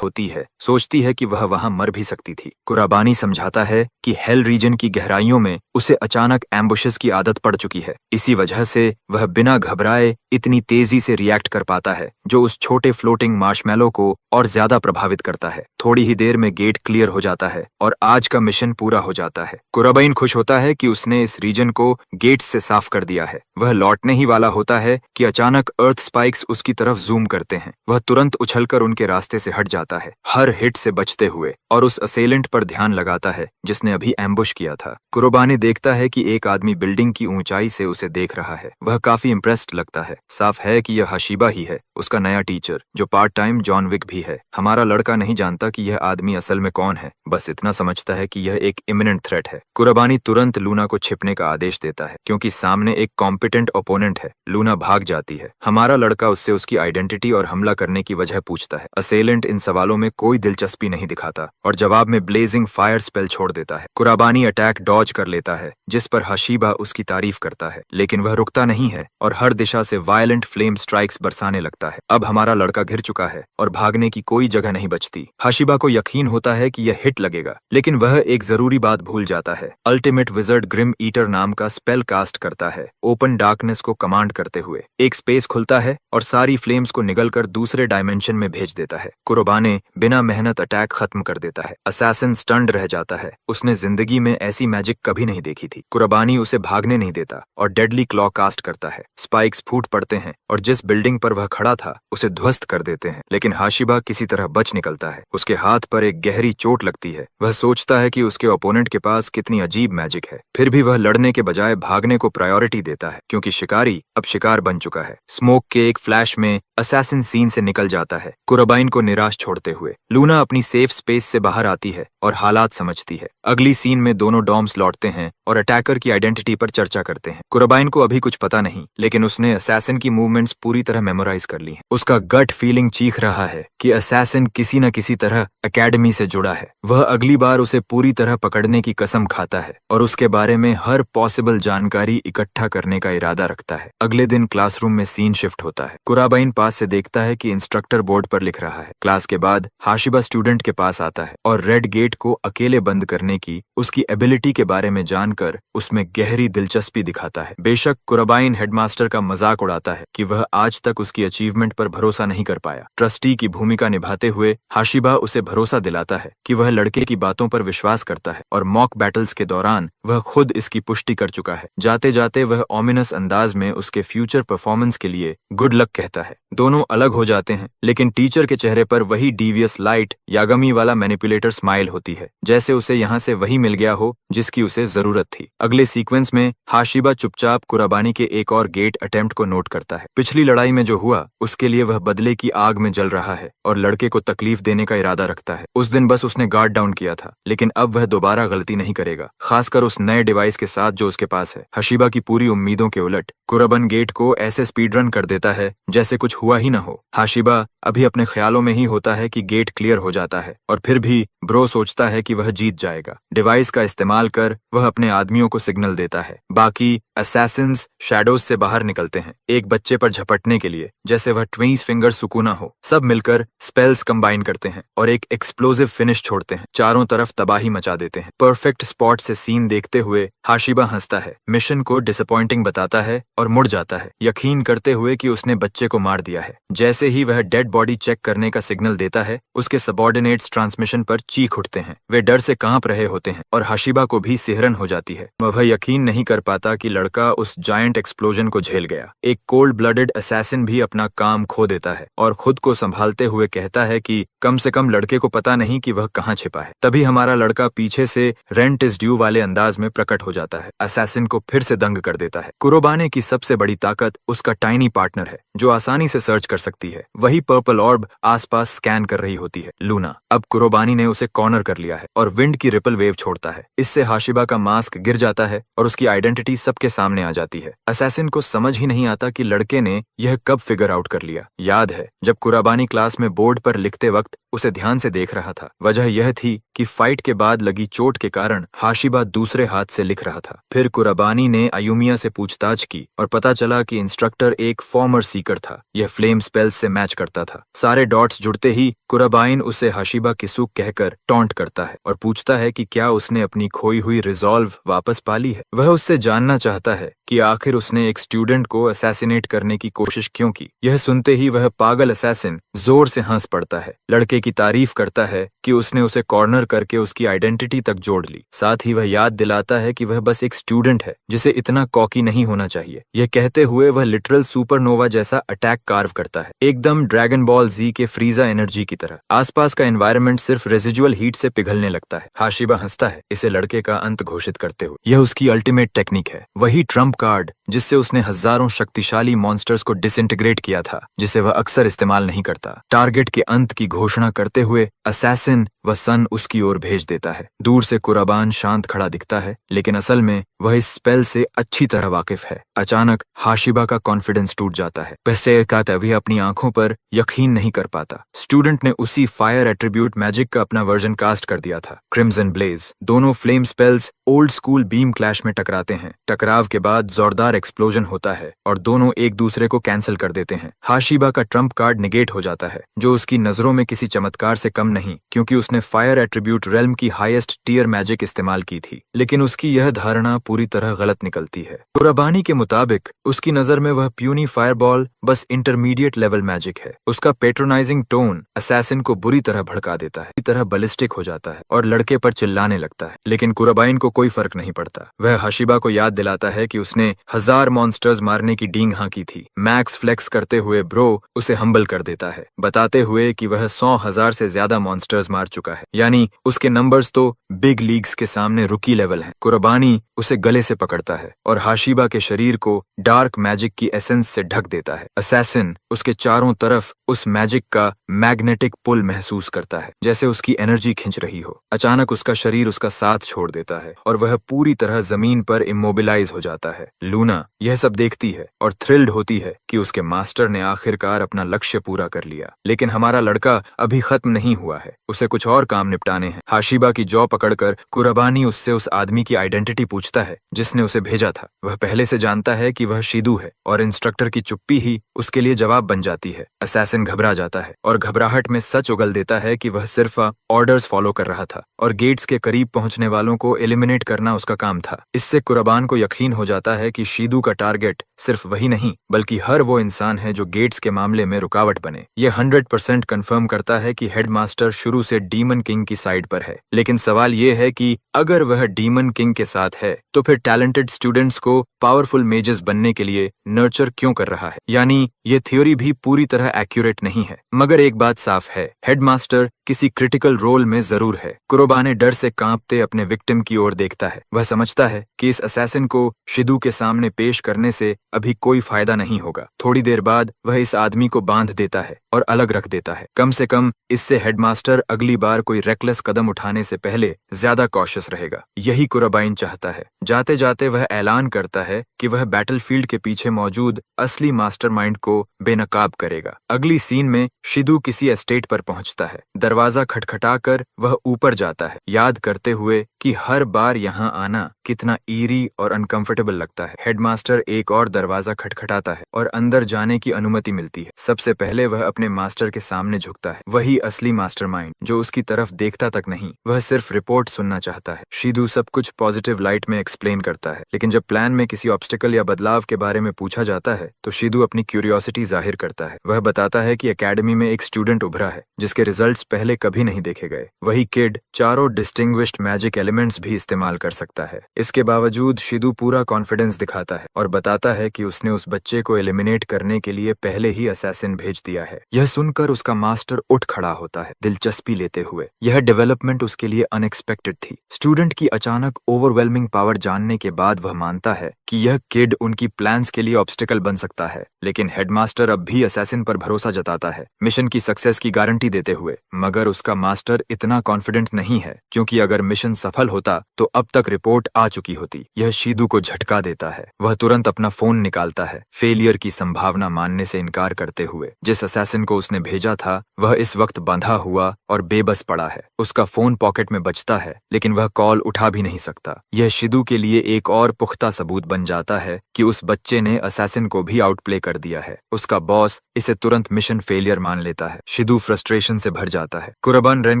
होती है, सोचती है कि वह वहां मर भी सकती थी। कुराबानी समझाता है कि हेल रीजन की गहराइयों में उसे अचानक एम्बुशेस की आदत पड़ चुकी है। इसी वजह से वह बिना घबराए इतनी तेजी से रिएक्ट कर पाता है, जो उस छोटे फ्लोटिंग मार्शमैलो को और ज्यादा प्रभावित करता है। थोड़ी ही देर में गेट क्लियर हो जाता है और आज का मिशन पूरा हो जाता है। कुराबाइन खुश होता है कि उसने इस रीजन को गेट्स से साफ कर दिया है। वह लौटने ही वाला होता है कि अचानक अर्थ स्पाइक्स उसकी तरफ जूम करते हैं। वह तुरंत उछलकर उनके रास्ते से हट जाता है, हर हिट से बचते हुए, और उस असेलेंट पर ध्यान लगाता है जिसने अभी एम्बुश किया था। कुराबानी देखता है कि एक आदमी बिल्डिंग की ऊंचाई से उसे देख रहा है। वह काफी इम्प्रेस्ड लगता है। साफ है कि यह हशीबा ही है, उसका नया टीचर, जो पार्ट टाइम जॉन विक भी है। हमारा लड़का नहीं जानता कि यह आदमी असल में कौन है, बस इतना समझता है कि यह एक इमिनेंट थ्रेट है। कुराबानी तुरंत लूना को छिपने का आदेश देता है क्योंकि सामने एक कॉम्पिटेंट ओपोनेंट है। लूना भाग जाती है। हमारा लड़का उससे उसकी आइडेंटिटी और हमला करने की वजह पूछता है। असेलेंट इन सवालों में कोई दिलचस्पी नहीं दिखाता और जवाब में ब्लेजिंग फायर स्पेल छोड़ देता है। कुराबानी अटैक डॉज कर लेता है, जिस पर हशीबा उसकी तारीफ करता है, लेकिन वह रुकता नहीं है और हर दिशा से वायलेंट फ्लेम स्ट्राइक्स बरसाने लगता है। अब हमारा लड़का घिर चुका है और भागने की कोई जगह नहीं बचती। हशीबा को यकीन होता है कि यह हिट लगेगा, लेकिन वह एक जरूरी बात भूल जाता है। अल्टीमेट विजर्ड ग्रिम ईटर नाम का स्पेल कास्ट करता है, ओपन डार्कनेस को कमांड करते हुए। एक स्पेस खुलता है और सारी फ्लेम्स को निगलकर दूसरे डायमेंशन में भेज देता है। कुराबाने बिना मेहनत अटैक खत्म कर देता है। असैसिन स्टन्ड रह जाता है, उसने जिंदगी में ऐसी मैजिक कभी नहीं देखी थी। कुराबानी उसे भागने नहीं देता और डेडली क्लॉ कास्ट करता है। स्पाइक्स फूट पड़ते हैं और जिस बिल्डिंग पर वह खड़ा था उसे ध्वस्त कर देते हैं, लेकिन हाशिबा किसी तरह बच निकलता है। उसके हाथ पर एक गहरी चोट लगती है। वह सोचता है कि उसके ओपोनेंट के पास कितनी अजीब मैजिक है, फिर भी वह लड़ने के बजाय भागने को प्रायोरिटी देता है क्योंकि शिकारी अब शिकार बन चुका है। स्मोक के एक फ्लैश में असैसिन सीन से निकल जाता है, कुराबाइन को निराश छोड़ते हुए। लूना अपनी सेफ स्पेस से बाहर आती है और हालात समझती है। अगली सीन में दोनों डॉम्स लौटते हैं और अटैकर की आइडेंटिटी पर चर्चा करते हैं। कुराबाइन को अभी कुछ पता नहीं, लेकिन उसने असैसिन की मूवमेंट्स पूरी तरह मेमोराइज कर ली हैं। उसका गट फीलिंग चीख रहा है कि असैसिन किसी न किसी तरह एकेडमी से जुड़ा है। वह अगली बार उसे पूरी तरह पकड़ने की कसम खाता है और उसके बारे में हर पॉसिबल जानकारी इकट्ठा करने का इरादा रखता है। अगले दिन क्लासरूम में सीन शिफ्ट होता है। कुराबाइन पास से देखता है कि इंस्ट्रक्टर बोर्ड पर लिख रहा है। क्लास के बाद हाशिबा स्टूडेंट के पास आता है और रेड गेट को अकेले बंद करने की उसकी एबिलिटी के बारे में जानकर उसमें गहरी दिलचस्पी दिखाता है। बेशक कुराबाइन हेडमास्टर का मजाक उड़ाता है कि वह आज तक उसकी अचीवमेंट पर भरोसा नहीं कर पाया। ट्रस्टी की भूमिका निभाते हुए हाशिबा उसे भरोसा दिलाता है कि वह लड़के की बातों पर विश्वास करता है और मॉक बैटल्स के दौरान वह खुद इसकी पुष्टि कर चुका है। जाते जाते वह ऑमिनस अंदाज में उसके फ्यूचर परफॉर्मेंस के लिए गुड लक कहता है। दोनों अलग हो जाते हैं, लेकिन टीचर के चेहरे पर वही डीवियस लाइट यागमी वाला मैनिपुलेटर स्माइल होती होती है, जैसे उसे यहाँ से वही मिल गया हो जिसकी उसे जरूरत थी। अगले सीक्वेंस में हाशिबा चुपचाप कुराबानी के एक और गेट अटेम्प्ट को नोट करता है। पिछली लड़ाई में जो हुआ उसके लिए वह बदले की आग में जल रहा है और लड़के को तकलीफ देने का इरादा रखता है। उस दिन बस उसने गार्ड डाउन किया था, लेकिन अब वह दोबारा गलती नहीं करेगा, खासकर उस नए डिवाइस के साथ जो उसके पास है। हशीबा की पूरी उम्मीदों के उलट कुराबन गेट को ऐसे स्पीड रन कर देता है जैसे कुछ हुआ ही न हो। हाशिबा अभी अपने ख्यालों में ही होता है कि गेट क्लियर हो जाता है और फिर भी ब्रो सोचता है कि वह जीत जाएगा। डिवाइस का इस्तेमाल कर वह अपने आदमियों को सिग्नल देता है। बाकी असैसिन्स शैडोज से बाहर निकलते हैं, एक बच्चे पर झपटने के लिए, जैसे वह ट्विंस फिंगर सुकूना हो। सब मिलकर स्पेल्स कंबाइन करते हैं और एक एक्सप्लोसिव फिनिश छोड़ते हैं, चारों तरफ तबाही मचा देते हैं। परफेक्ट स्पॉट से सीन देखते हुए हाशिबा हंसता है, मिशन को डिसअपॉइंटिंग बताता है और मुड़ जाता है, यकीन करते हुए कि उसने बच्चे को मार दिया है। जैसे ही वह डेड बॉडी चेक करने का सिग्नल देता है, उसके सबऑर्डिनेट्स ट्रांसमिशन पर चीख उठते हैं। वे डर से कांप रहे होते हैं और हाशिबा को भी सिहरन हो जाती है। वह यकीन नहीं कर पाता कि लड़का उस जायंट एक्सप्लोजन को झेल गया। एक कोल्ड ब्लडेड असैसिन भी अपना काम खो देता है और खुद को संभालते हुए कहता है कि कम से कम लड़के को पता नहीं कि वह कहाँ छिपा है। तभी हमारा लड़का पीछे से रेंट इज ड्यू वाले अंदाज में प्रकट हो जाता है, असैसिन को फिर से दंग कर देता है। कुराबानी की सबसे बड़ी ताकत उसका टाइनी पार्टनर है, जो आसानी से सर्च कर सकती है। वही पर्पल ऑर्ब आसपास स्कैन कर रही होती है, लूना। अब कुराबानी ने उसे कॉर्नर कर लिया है और विंड की रिपल वेव छोड़ता है। इससे हाशिबा का मास्क गिर जाता है और उसकी आइडेंटिटी सबके सामने आ जाती है। असैसिन को समझ ही नहीं आता कि लड़के ने यह कब फिगर आउट कर लिया। याद है जब कुराबानी क्लास में बोर्ड पर लिखते वक्त उसे ध्यान से देख रहा था। वजह यह थी कि फाइट के बाद लगी चोट के कारण हाशिबा दूसरे हाथ से लिख रहा था। फिर कुराबानी ने अयुमिया से पूछताछ की और पता चला कि इंस्ट्रक्टर एक फॉर्मर सीकर था। यह फ्लेम स्पेल्स से मैच करता था। सारे डॉट्स जुड़ते ही कुराबाइन उसे हाशिबा किसुक कहकर टॉन्ट करता है और पूछता है कि क्या उसने अपनी खोई हुई रिजॉल्व वापस पा ली है। वह उससे जानना चाहता है कि आखिर उसने एक स्टूडेंट को असैसिनेट करने की कोशिश क्यों की। यह सुनते ही वह पागल असैसिन जोर से हंस पड़ता है, लड़के की तारीफ करता है कि उसने उसे कॉर्नर करके उसकी आइडेंटिटी तक जोड़ ली। साथ ही वह याद दिलाता है कि वह बस एक स्टूडेंट है जिसे इतना कॉकी नहीं होना चाहिए। यह कहते हुए वह लिटरल सुपरनोवा जैसा अटैक कार्व करता है, एकदम ड्रैगन बॉल जी के फ्रीजा एनर्जी की तरह। आसपास का एनवायरनमेंट सिर्फ रेजिजुअल हीट से पिघलने लगता है। हाशिबा हंसता है, इसे लड़के का अंत घोषित करते हुए। यह उसकी अल्टीमेट टेक्निक है, वही ट्रम्प कार्ड जिससे उसने हजारों शक्तिशाली मॉन्स्टर्स को डिसइंटीग्रेट किया था, जिसे वह अक्सर इस्तेमाल नहीं करता। टारगेट के अंत की घोषणा करते हुए असैसिन व सन उसकी ओर भेज देता है। दूर से कुराबान शांत खड़ा दिखता है, लेकिन असल में वह इस स्पेल से अच्छी तरह वाकिफ है। अचानक हाशिबा का कॉन्फिडेंस टूट जाता है। वैसे कहता वह अपनी आंखों पर यकीन नहीं कर पाता। स्टूडेंट ने उसी फायर एट्रीब्यूट मैजिक का अपना वर्जन कास्ट कर दिया था, क्रिम्सन ब्लेज। दोनों flame spells old school beam clash में टकराते हैं। टकराव के बाद जोरदार एक्सप्लोजन होता है और दोनों एक दूसरे को कैंसिल कर देते हैं। हाशिबा का ट्रम्प कार्ड निगेट हो जाता है, जो उसकी नजरों में किसी चमत्कार से कम नहीं, क्योंकि उसने फायर एट्रीब्यूट रेल्म की हाईएस्ट टीयर मैजिक इस्तेमाल की थी। लेकिन उसकी यह धारणा पूरी तरह गलत निकलती है। कुराबानी के मुताबिक उसकी नजर में वह प्यूनी फायरबॉल बस इंटरमीडिएट लेवल मैजिक है। उसका पेट्रोनाइजिंग टोन असैसिन को बुरी तरह भड़का देता है, बुरी तरह बलिस्टिक हो जाता है और लड़के पर चिल्लाने लगता है। लेकिन कुराबाइन को कोई फर्क नहीं पड़ता। वह हाशिबा को याद दिलाता है कि उसने 1000 मॉन्स्टर्स मारने की डींग हाँकी थी। मैक्स फ्लेक्स करते हुए ब्रो उसे हम्बल कर देता है, बताते हुए कि वह 100,000 से ज्यादा मॉन्स्टर्स मार चुका है, यानी उसके नंबर्स तो बिग लीग्स के सामने रुकी लेवल हैं। कुराबानी उसे गले से पकड़ता है और हाशिबा के शरीर को डार्क मैजिक की एसेंस से ढक देता है। असैसिन उसके चारों तरफ उस मैजिक का मैग्नेटिक पुल महसूस करता है, जैसे उसकी एनर्जी खिंच रही हो। अचानक उसका शरीर उसका साथ छोड़ देता है और वह पूरी तरह जमीन पर इमोबिलाइज हो जाता है। लूना यह सब देखती है और थ्रिल्ड होती है कि उसके मास्टर ने आखिरकार अपना लक्ष्य पूरा कर लिया। लेकिन हमारा लड़का अभी खत्म नहीं हुआ है, उसे कुछ और काम निपटाने हैं। हाशिबा की जॉ पकड़कर कुराबानी उससे उस आदमी की आइडेंटिटी पूछता है जिसने उसे भेजा था। वह पहले से जानता है कि वह शीदू है और इंस्ट्रक्टर की चुप्पी ही उसके लिए जवाब बन जाती है। असैसिन घबरा जाता है और घबराहट में सच उगल देता है कि वह सिर्फ ऑर्डर्स फॉलो कर रहा था और गेट्स के करीब पहुंचने वालों को एलिमिनेट करना उसका काम था। इससे कुराबान को यकीन हो जाता है कि शीदू का टारगेट सिर्फ वही नहीं, बल्कि हर वो इंसान है जो गेट्स के मामले में रुकावट बने। यह 100% कंफर्म करता है कि हेडमास्टर शुरू से डीमन किंग की साइड पर है। लेकिन सवाल ये है कि अगर वह डीमन किंग के साथ है तो फिर टैलेंटेड स्टूडेंट्स को पावरफुल मेजेस बनने के लिए नर्चर क्यों कर रहा है? यानी ये थ्योरी भी पूरी तरह एक्यूरेट नहीं है। मगर एक बात साफ है, हेडमास्टर किसी क्रिटिकल रोल में जरूर है। कुरोबाने डर से कांपते अपने विक्टिम की ओर देखता है। वह समझता है कि इस असैसिन को शिदू के सामने पेश करने से अभी कोई फायदा नहीं होगा। थोड़ी देर बाद वह इस आदमी को बांध देता है और अलग रख देता है। कम से कम इससे हेडमास्टर अगली बार कोई रेकलेस कदम उठाने से पहले ज्यादा कॉशियस रहेगा। यही कुराबाइन चाहता है। जाते जाते वह ऐलान करता है कि वह बैटलफील्ड के पीछे मौजूद असली मास्टरमाइंड को बेनकाब करेगा। अगली सीन में शिदू किसी एस्टेट पर पहुंचता है। दरवाजा खटखटाकर वह ऊपर जाता है, याद करते हुए कि हर बार यहाँ आना कितना ईरी और अनकंफर्टेबल लगता है। हेडमास्टर एक और दरवाजा खटखटाता है और अंदर जाने की अनुमति मिलती है। सबसे पहले वह अपने मास्टर के सामने झुकता है, वही असली मास्टरमाइंड जो उसकी तरफ देखता तक नहीं, वह सिर्फ रिपोर्ट सुनना चाहता है। शिदू सब कुछ पॉजिटिव लाइट में एक्सप्लेन करता है, लेकिन जब प्लान में किसी ऑब्स्टिकल या बदलाव के बारे में पूछा जाता है तो शिदू अपनी क्यूरियोसिटी जाहिर करता है। वह बताता है कि एकेडमी में एक स्टूडेंट उभरा है जिसके रिजल्ट्स पहले कभी नहीं देखे गए। वही किड चारों डिस्टिंग्विश्ड मैजिक एलिमेंट्स भी इस्तेमाल कर सकता है। इसके बावजूद शिदू पूरा कॉन्फिडेंस दिखाता है और बताता है कि उसने उस बच्चे को एलिमिनेट करने के लिए पहले ही असैसिन भेज दिया है। यह सुनकर उसका मास्टर उठ खड़ा होता है, दिलचस्पी लेते हुए। यह डेवलपमेंट उसके लिए अनएक्सपेक्टेड थी। स्टूडेंट की अचानक ओवरवेलमिंग पावर जानने के बाद वह मानता है कि यह किड उनकी प्लान्स के लिए ऑब्स्टिकल बन सकता है। लेकिन हेडमास्टर अब भी असैसिन पर भरोसा जताता है, मिशन की सक्सेस की गारंटी देते हुए। मगर उसका मास्टर इतना कॉन्फिडेंट नहीं है, क्योंकि अगर मिशन सफल होता तो अब तक रिपोर्ट आ चुकी होती। यह शिदू को झटका देता है। वह तुरंत अपना फोन निकालता है, फेलियर की संभावना मानने से इनकार करते हुए। जिस असैसिन को उसने भेजा था वह इस वक्त बंधा हुआ और बेबस पड़ा है। उसका फोन पॉकेट में बजता है, लेकिन वह कॉल उठा भी नहीं सकता। यह शिदू के लिए एक और पुख्ता सबूत बन जाता है कि उस बच्चे ने असैसिन को भी आउटप्ले कर दिया है। उसका बॉस इसे तुरंत मिशन फेलियर मान लेता है। शिदू फ्रस्ट्रेशन से भर जाता है। कुराबान रेन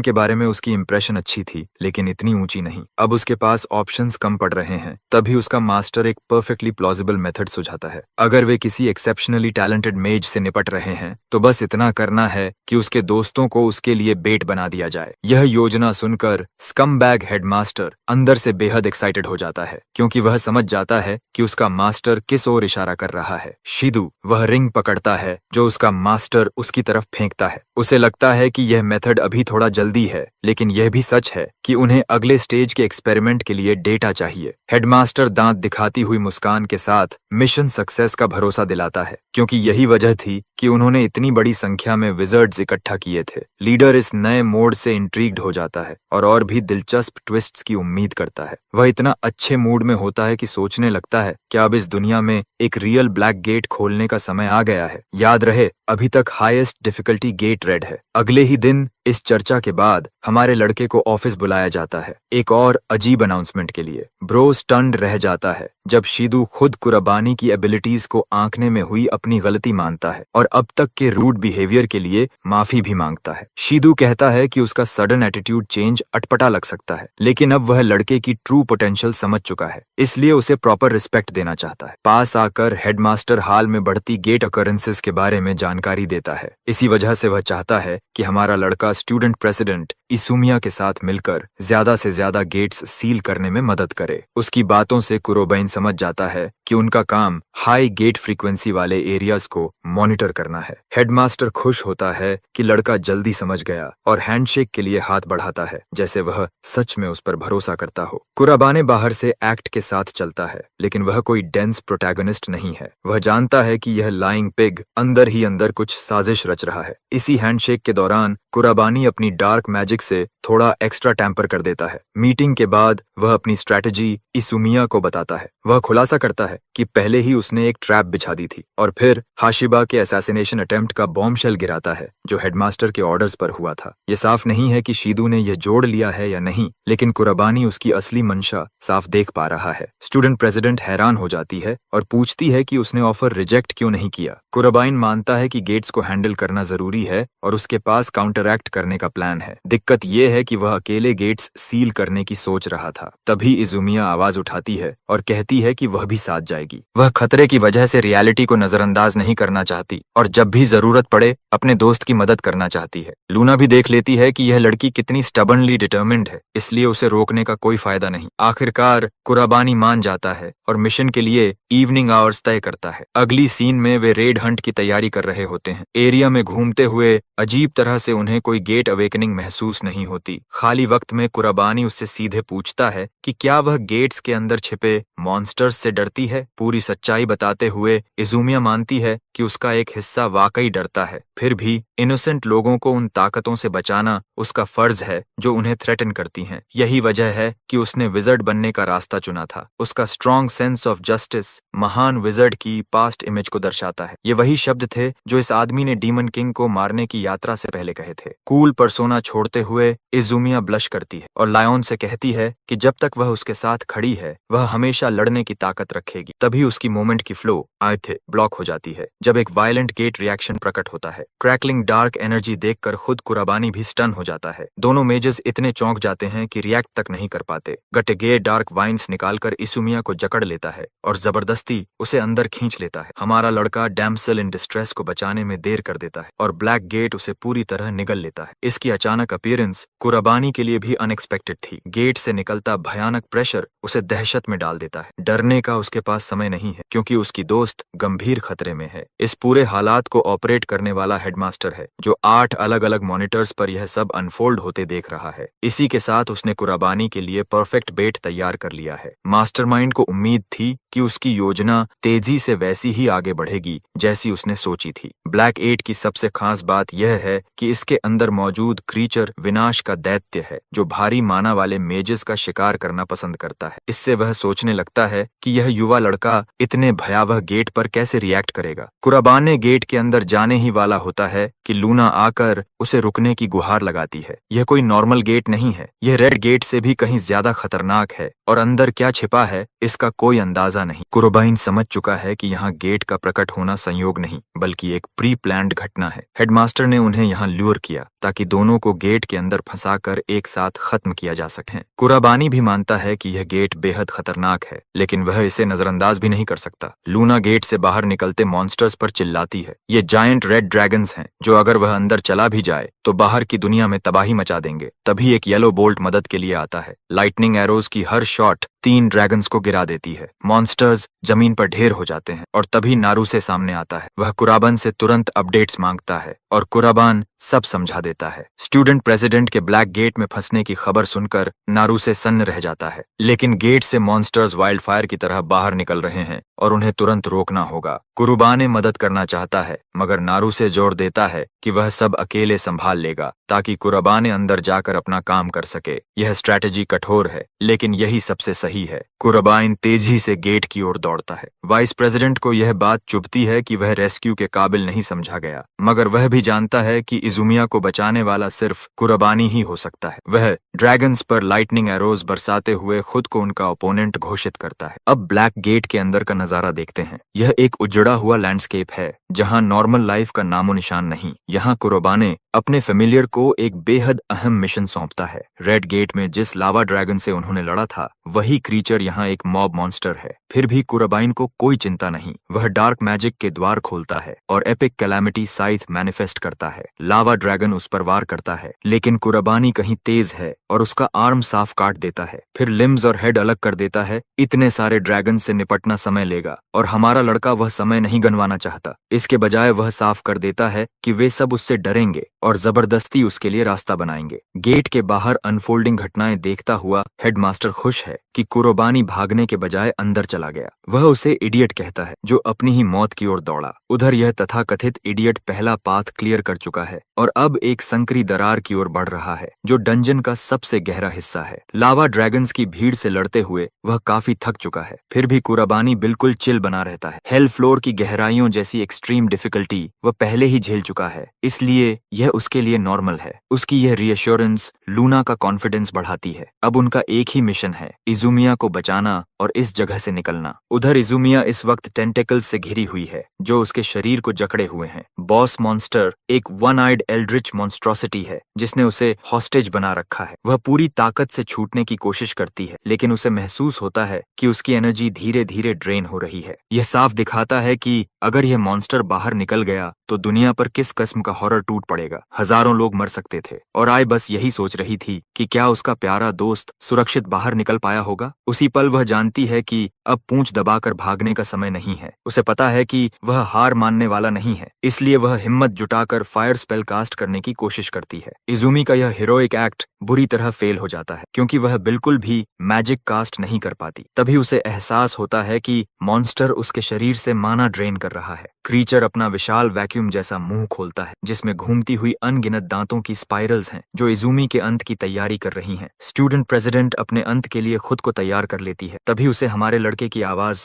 के बारे में उसकी इंप्रेशन अच्छी थी, लेकिन इतनी ऊंची नहीं। अब उसके पास ऑप्शंस कम पड़ रहे हैं। तभी उसका मास्टर एक परफेक्टली प्लॉजिबल मेथड सुझाता है। अगर वे किसी एक्सेप्शनली टैलेंटेड मेज से निपट रहे हैं तो बस इतना करना है कि उसके दोस्तों को उसके लिए बेट बना दिया जाए। यह योजना सुनकर स्कमबैग हेडमास्टर अंदर से बेहद एक्साइटेड हो जाता है, क्योंकि वह समझ जाता है कि उसका मास्टर किस ओर इशारा कर रहा है। शिदू वह रिंग पकड़ता है जो उसका मास्टर उसकी तरफ फेंकता है। उसे लगता है कि यह मेथड अभी थोड़ा जल्दी है, लेकिन यह भी सच है कि उन्हें अगले स्टेज के एक्सपेरिमेंट के लिए डेटा चाहिए। हेडमास्टर दांत दिखाती हुई मुस्कान के साथ मिशन सक्सेस का भरोसा दिलाता है, क्योंकि यही वजह थी कि उन्होंने इतनी बड़ी संख्या में विजर्ड्स इकट्ठा किए थे। लीडर इस नए मोड से इंट्रीग्ड हो जाता है और भी दिलचस्प ट्विस्ट्स की उम्मीद करता है। वह इतना अच्छे मूड में होता है कि सोचने लगता है कि अब इस दुनिया में एक रियल ब्लैक गेट खोलने का समय आ गया है। याद रहे, अभी तक हाईएस्ट डिफिकल्टी गेट रेड है। अगले ही दिन इस चर्चा के बाद हमारे लड़के को ऑफिस बुलाया जाता है, एक और अजीब अनाउंसमेंट के लिए। ब्रो स्टन्ड रह जाता है जब शिदू खुद कुराबानी की एबिलिटीज को आंकने में हुई अपनी गलती मानता है और अब तक के रूड बिहेवियर के लिए माफी भी मांगता है। शिदू कहता है कि उसका सडन एटीट्यूड चेंज अटपटा लग सकता है, लेकिन अब वह लड़के की ट्रू पोटेंशियल समझ चुका है, इसलिए उसे प्रॉपर रिस्पेक्ट देना चाहता है। पास आकर हेडमास्टर हाल में बढ़ती गेट अकरेंसेस के बारे में जानकारी देता है। इसी वजह से वह चाहता है कि हमारा लड़का स्टूडेंट प्रेसिडेंट इसुमिया के साथ मिलकर ज्यादा से ज्यादा गेट्स सील करने में मदद करे। उसकी बातों से कुरोबाइन समझ जाता है कि उनका काम हाई गेट फ्रीक्वेंसी वाले एरियाज को मॉनिटर करना है। हेडमास्टर खुश होता है कि लड़का जल्दी समझ गया और हैंडशेक के लिए हाथ बढ़ाता है, जैसे वह सच में उस पर भरोसा करता हो। कुराबाने बाहर से एक्ट के साथ चलता है, लेकिन वह कोई डेंस प्रोटैगनिस्ट नहीं है। वह जानता है कि यह लाइंग पिग अंदर ही अंदर कुछ साजिश रच रहा है। इसी हैंडशेक के दौरान कुराबानी अपनी डार्क मैजिक से थोड़ा एक्स्ट्रा टैंपर कर देता है। मीटिंग के बाद वह अपनी स्ट्रैटेजी इसुमिया को बताता है। वह खुलासा करता है कि पहले ही उसने एक ट्रैप बिछा दी थी और फिर हाशिबा के असैसिनेशन अटेम्प्ट का बॉम्ब शेल गिराता है जो हेडमास्टर के ऑर्डर्स पर हुआ था। यह साफ नहीं है कि शिदू ने यह जोड़ लिया है या नहीं, लेकिन कुराबानी उसकी असली मंशा साफ देख पा रहा है। स्टूडेंट प्रेसिडेंट हैरान हो जाती है और पूछती है कि उसने ऑफर रिजेक्ट क्यों नहीं किया। कुराबाइन मानता है कि गेट्स को हैंडल करना जरूरी है और उसके पास काउंटरएक्ट करने का प्लान है। दिक्कत दिक्कत ये है कि वह अकेले गेट्स सील करने की सोच रहा था। तभी इजुमिया आवाज उठाती है और कहती है कि वह भी साथ जाएगी। वह खतरे की वजह से रियलिटी को नजरअंदाज नहीं करना चाहती और जब भी जरूरत पड़े अपने दोस्त की मदद करना चाहती है। लूना भी देख लेती है कि यह लड़की कितनी स्टबर्नली डिटर्मिन्ड है, इसलिए उसे रोकने का कोई फायदा नहीं। आखिरकार कुराबानी मान जाता है और मिशन के लिए इवनिंग आवर्स तय करता है। अगली सीन में वे रेड हंट की तैयारी कर रहे होते हैं। एरिया में घूमते हुए अजीब तरह से उन्हें कोई गेट अवेकनिंग महसूस नहीं होती। खाली वक्त में कुराबानी उससे सीधे पूछता है कि क्या वह गेट्स के अंदर छिपे मॉन्स्टर्स से डरती है। पूरी सच्चाई बताते हुए इजुमिया मानती है कि उसका एक हिस्सा वाकई डरता है। फिर भी इनोसेंट लोगों को उन ताकतों से बचाना उसका फर्ज है जो उन्हें थ्रेटन करती हैं। यही वजह है कि उसने विजर्ड बनने का रास्ता चुना था। उसका स्ट्रॉन्ग सेंस ऑफ जस्टिस महान विजर्ड की पास्ट इमेज को दर्शाता है। ये वही शब्द थे जो इस आदमी ने डीमन किंग को मारने की यात्रा से पहले कहे थे। कूल पर्सोना छोड़ते हुए इजुमिया ब्लश करती है और लायन से कहती है कि जब तक वह उसके साथ खड़ी है वह हमेशा लड़ने की ताकत रखेगी। तभी उसकी मोमेंट की फ्लो आए थे ब्लॉक हो जाती है जब एक वायलेंट गेट रिएक्शन प्रकट होता है। क्रैकलिंग डार्क एनर्जी देखकर खुद कुराबानी भी स्टन हो जाता है। दोनों मेजेस इतने चौंक जाते हैं कि रिएक्ट तक नहीं कर पाते। गटेगे डार्क वाइन्स निकालकर इजुमिया को जकड़ लेता है और जबरदस्ती उसे अंदर खींच लेता है। हमारा लड़का डैम्सल इन डिस्ट्रेस को बचाने में देर कर देता है और ब्लैक गेट उसे पूरी तरह निगल लेता है। इसकी अचानक अपीयरेंस कुराबानी के लिए भी अनएक्सपेक्टेड थी। गेट से निकलता भयानक प्रेशर उसे दहशत में डाल देता है। डरने का उसके पास समय नहीं है क्योंकि उसकी दोस्त गंभीर खतरे में है। इस पूरे हालात को ऑपरेट करने वाला हेडमास्टर है जो 8 अलग अलग मॉनिटर्स पर यह सब अनफोल्ड होते देख रहा है। इसी के साथ उसने कुराबानी के लिए परफेक्ट बेट तैयार कर लिया है। मास्टरमाइंड को उम्मीद थी कि उसकी योजना तेजी से वैसी ही आगे बढ़ेगी जैसी उसने सोची थी। ब्लैक 8 की सबसे खास बात यह है कि इसके अंदर मौजूद क्रीचर विनाश का दैत्य है जो भारी माना वाले मेजेस का शिकार करना पसंद करता है। इससे वह सोचने लगता है कि यह युवा लड़का इतने भयावह गेट पर कैसे रिएक्ट करेगा। कुराबाने गेट के अंदर जाने ही वाला होता है कि लूना आकर उसे रुकने की गुहार लगाती है। यह कोई नॉर्मल गेट नहीं है, यह रेड गेट से भी कहीं ज्यादा खतरनाक है और अंदर क्या छिपा है इसका कोई अंदाजा नहीं। कुराबाइन समझ चुका है कि यहाँ गेट का प्रकट होना संयोग नहीं बल्कि एक प्री प्लान्ड घटना है। हेडमास्टर ने उन्हें यहाँ ल्यूर किया ताकि दोनों को गेट के अंदर फंसाकर एक साथ खत्म किया जा सके। कुराबानी भी मानता है कि यह गेट बेहद खतरनाक है लेकिन वह इसे नजरअंदाज भी नहीं कर सकता। लूना गेट से बाहर निकलते मॉन्स्टर्स पर चिल्लाती है। ये जायंट रेड ड्रैगन्स हैं जो अगर वह अंदर चला भी जाए तो बाहर की दुनिया में तबाही मचा देंगे। तभी एक येलो बोल्ट मदद के लिए आता है। लाइटनिंग एरोज की हर शॉट 3 ड्रैगन्स को गिरा देती है। मॉन्स्टर्स जमीन पर ढेर हो जाते हैं और तभी नारूसे सामने आता है। वह कुराबान से तुरंत अपडेट्स मांगता है और कुराबान सब समझा देता है। स्टूडेंट प्रेसिडेंट के ब्लैक गेट में फंसने की खबर सुनकर नारूसे सन्न रह जाता है लेकिन गेट से मॉन्स्टर्स वाइल्ड फायर की तरह बाहर निकल रहे हैं और उन्हें तुरंत रोकना होगा। कुराबाने मदद करना चाहता है मगर नारूसे जोर देता है कि वह सब अकेले संभाल लेगा ताकि कुराबाने अंदर जाकर अपना काम कर सके। यह स्ट्रैटेजी कठोर है लेकिन यही सबसे सही है। कुराबाइन तेजी से गेट की ओर दौड़ता है। वाइस प्रेसिडेंट को यह बात चुभती है कि वह रेस्क्यू के काबिल नहीं समझा गया मगर वह भी जानता है कि इजुमिया को बचाने वाला सिर्फ कुराबानी ही हो सकता है। वह ड्रैगन्स पर लाइटनिंग एरोज बरसाते हुए खुद को उनका ओपोनेंट घोषित करता है। अब ब्लैक गेट के अंदर का नजारा देखते हैं। यह एक उजड़ा हुआ लैंडस्केप है जहां नॉर्मल लाइफ का नामो निशान नहीं। यहाँ कुराबाने अपने फेमिलियर को एक बेहद अहम मिशन सौंपता है। रेड गेट में जिस लावा ड्रैगन से उन्होंने लड़ा था वही क्रीचर यहाँ एक मॉब मॉन्स्टर है। फिर भी कुराबाइन को कोई चिंता नहीं। वह डार्क मैजिक के द्वार खोलता है और एपिक कैलामिटी साइथ मैनिफेस्ट करता है। लावा ड्रैगन उस पर वार करता है लेकिन कुराबानी कहीं तेज है और उसका आर्म साफ काट देता है। फिर लिम्स और हेड अलग कर देता है। इतने सारे ड्रैगन से निपटना समय लेगा और हमारा लड़का वह समय नहीं गंवाना चाहता। इसके बजाय वह साफ कर देता है कि वे सब उससे डरेंगे और जबरदस्ती उसके लिए रास्ता बनाएंगे। गेट के बाहर अनफोल्डिंग घटनाएं देखता हुआ हेडमास्टर खुश है कि कुराबानी भागने के बजाय अंदर चला गया। वह उसे इडियट कहता है जो अपनी ही मौत की ओर दौड़ा। उधर यह तथाकथित इडियट पहला पाथ क्लियर कर चुका है और अब एक संकरी दरार की ओर बढ़ रहा है जो डंजन का सबसे गहरा हिस्सा है। लावा ड्रैगन्स की भीड़ से लड़ते हुए वह काफी थक चुका है। फिर भी कुराबानी बिल्कुल चिल बना रहता है। हेल फ्लोर की गहराइयों जैसी एक्सट्रीम डिफिकल्टी वह पहले ही झेल चुका है इसलिए यह उसके लिए नॉर्मल है। उसकी यह रीअश्योरेंस लूना का कॉन्फिडेंस बढ़ाती है। अब उनका एक ही मिशन है, इजुमिया को बचाना और इस जगह से निकलना। उधर इजुमिया इस वक्त टेंटेकल्स से घिरी हुई है जो उसके शरीर को जकड़े हुए हैं। बॉस मॉन्स्टर मॉन्स्टर एक वन आइड एल्ड्रिच मॉन्स्ट्रोसिटी है जिसने उसे हॉस्टेज बना रखा है। वह पूरी ताकत से छूटने की कोशिश करती है, लेकिन उसे महसूस होता है कि उसकी एनर्जी धीरे धीरे ड्रेन हो रही है। यह साफ दिखाता है कि अगर यह मॉन्स्टर बाहर निकल गया तो दुनिया पर किस किस्म का हॉरर टूट पड़ेगा। हजारों लोग मर सकते थे और आय बस यही सोच रही थी कि क्या उसका प्यारा दोस्त सुरक्षित बाहर निकल पाया होगा। उसी पल वह जानती है कि अब पूंछ दबाकर भागने का समय नहीं है। उसे पता है कि वह हार मानने वाला नहीं है, इसलिए वह हिम्मत जुटाकर फायर स्पेल कास्ट करने की कोशिश करती है। इजुमी का यह हीरोइक एक्ट बुरी तरह फेल हो जाता है क्योंकि वह बिल्कुल भी मैजिक कास्ट नहीं कर पाती। तभी उसे एहसास होता है कि मॉन्स्टर उसके शरीर से माना ड्रेन कर रहा है। क्रीचर अपना विशाल वैक्यूम जैसा मुंह खोलता है जिसमें घूमती हुई अनगिनत दांतों की स्पाइरल्स हैं जो इजुमी के अंत की तैयारी कर रही हैं। स्टूडेंट प्रेसिडेंट अपने अंत के लिए खुद को तैयार कर लेती है। तभी उसे हमारे लड़के की आवाज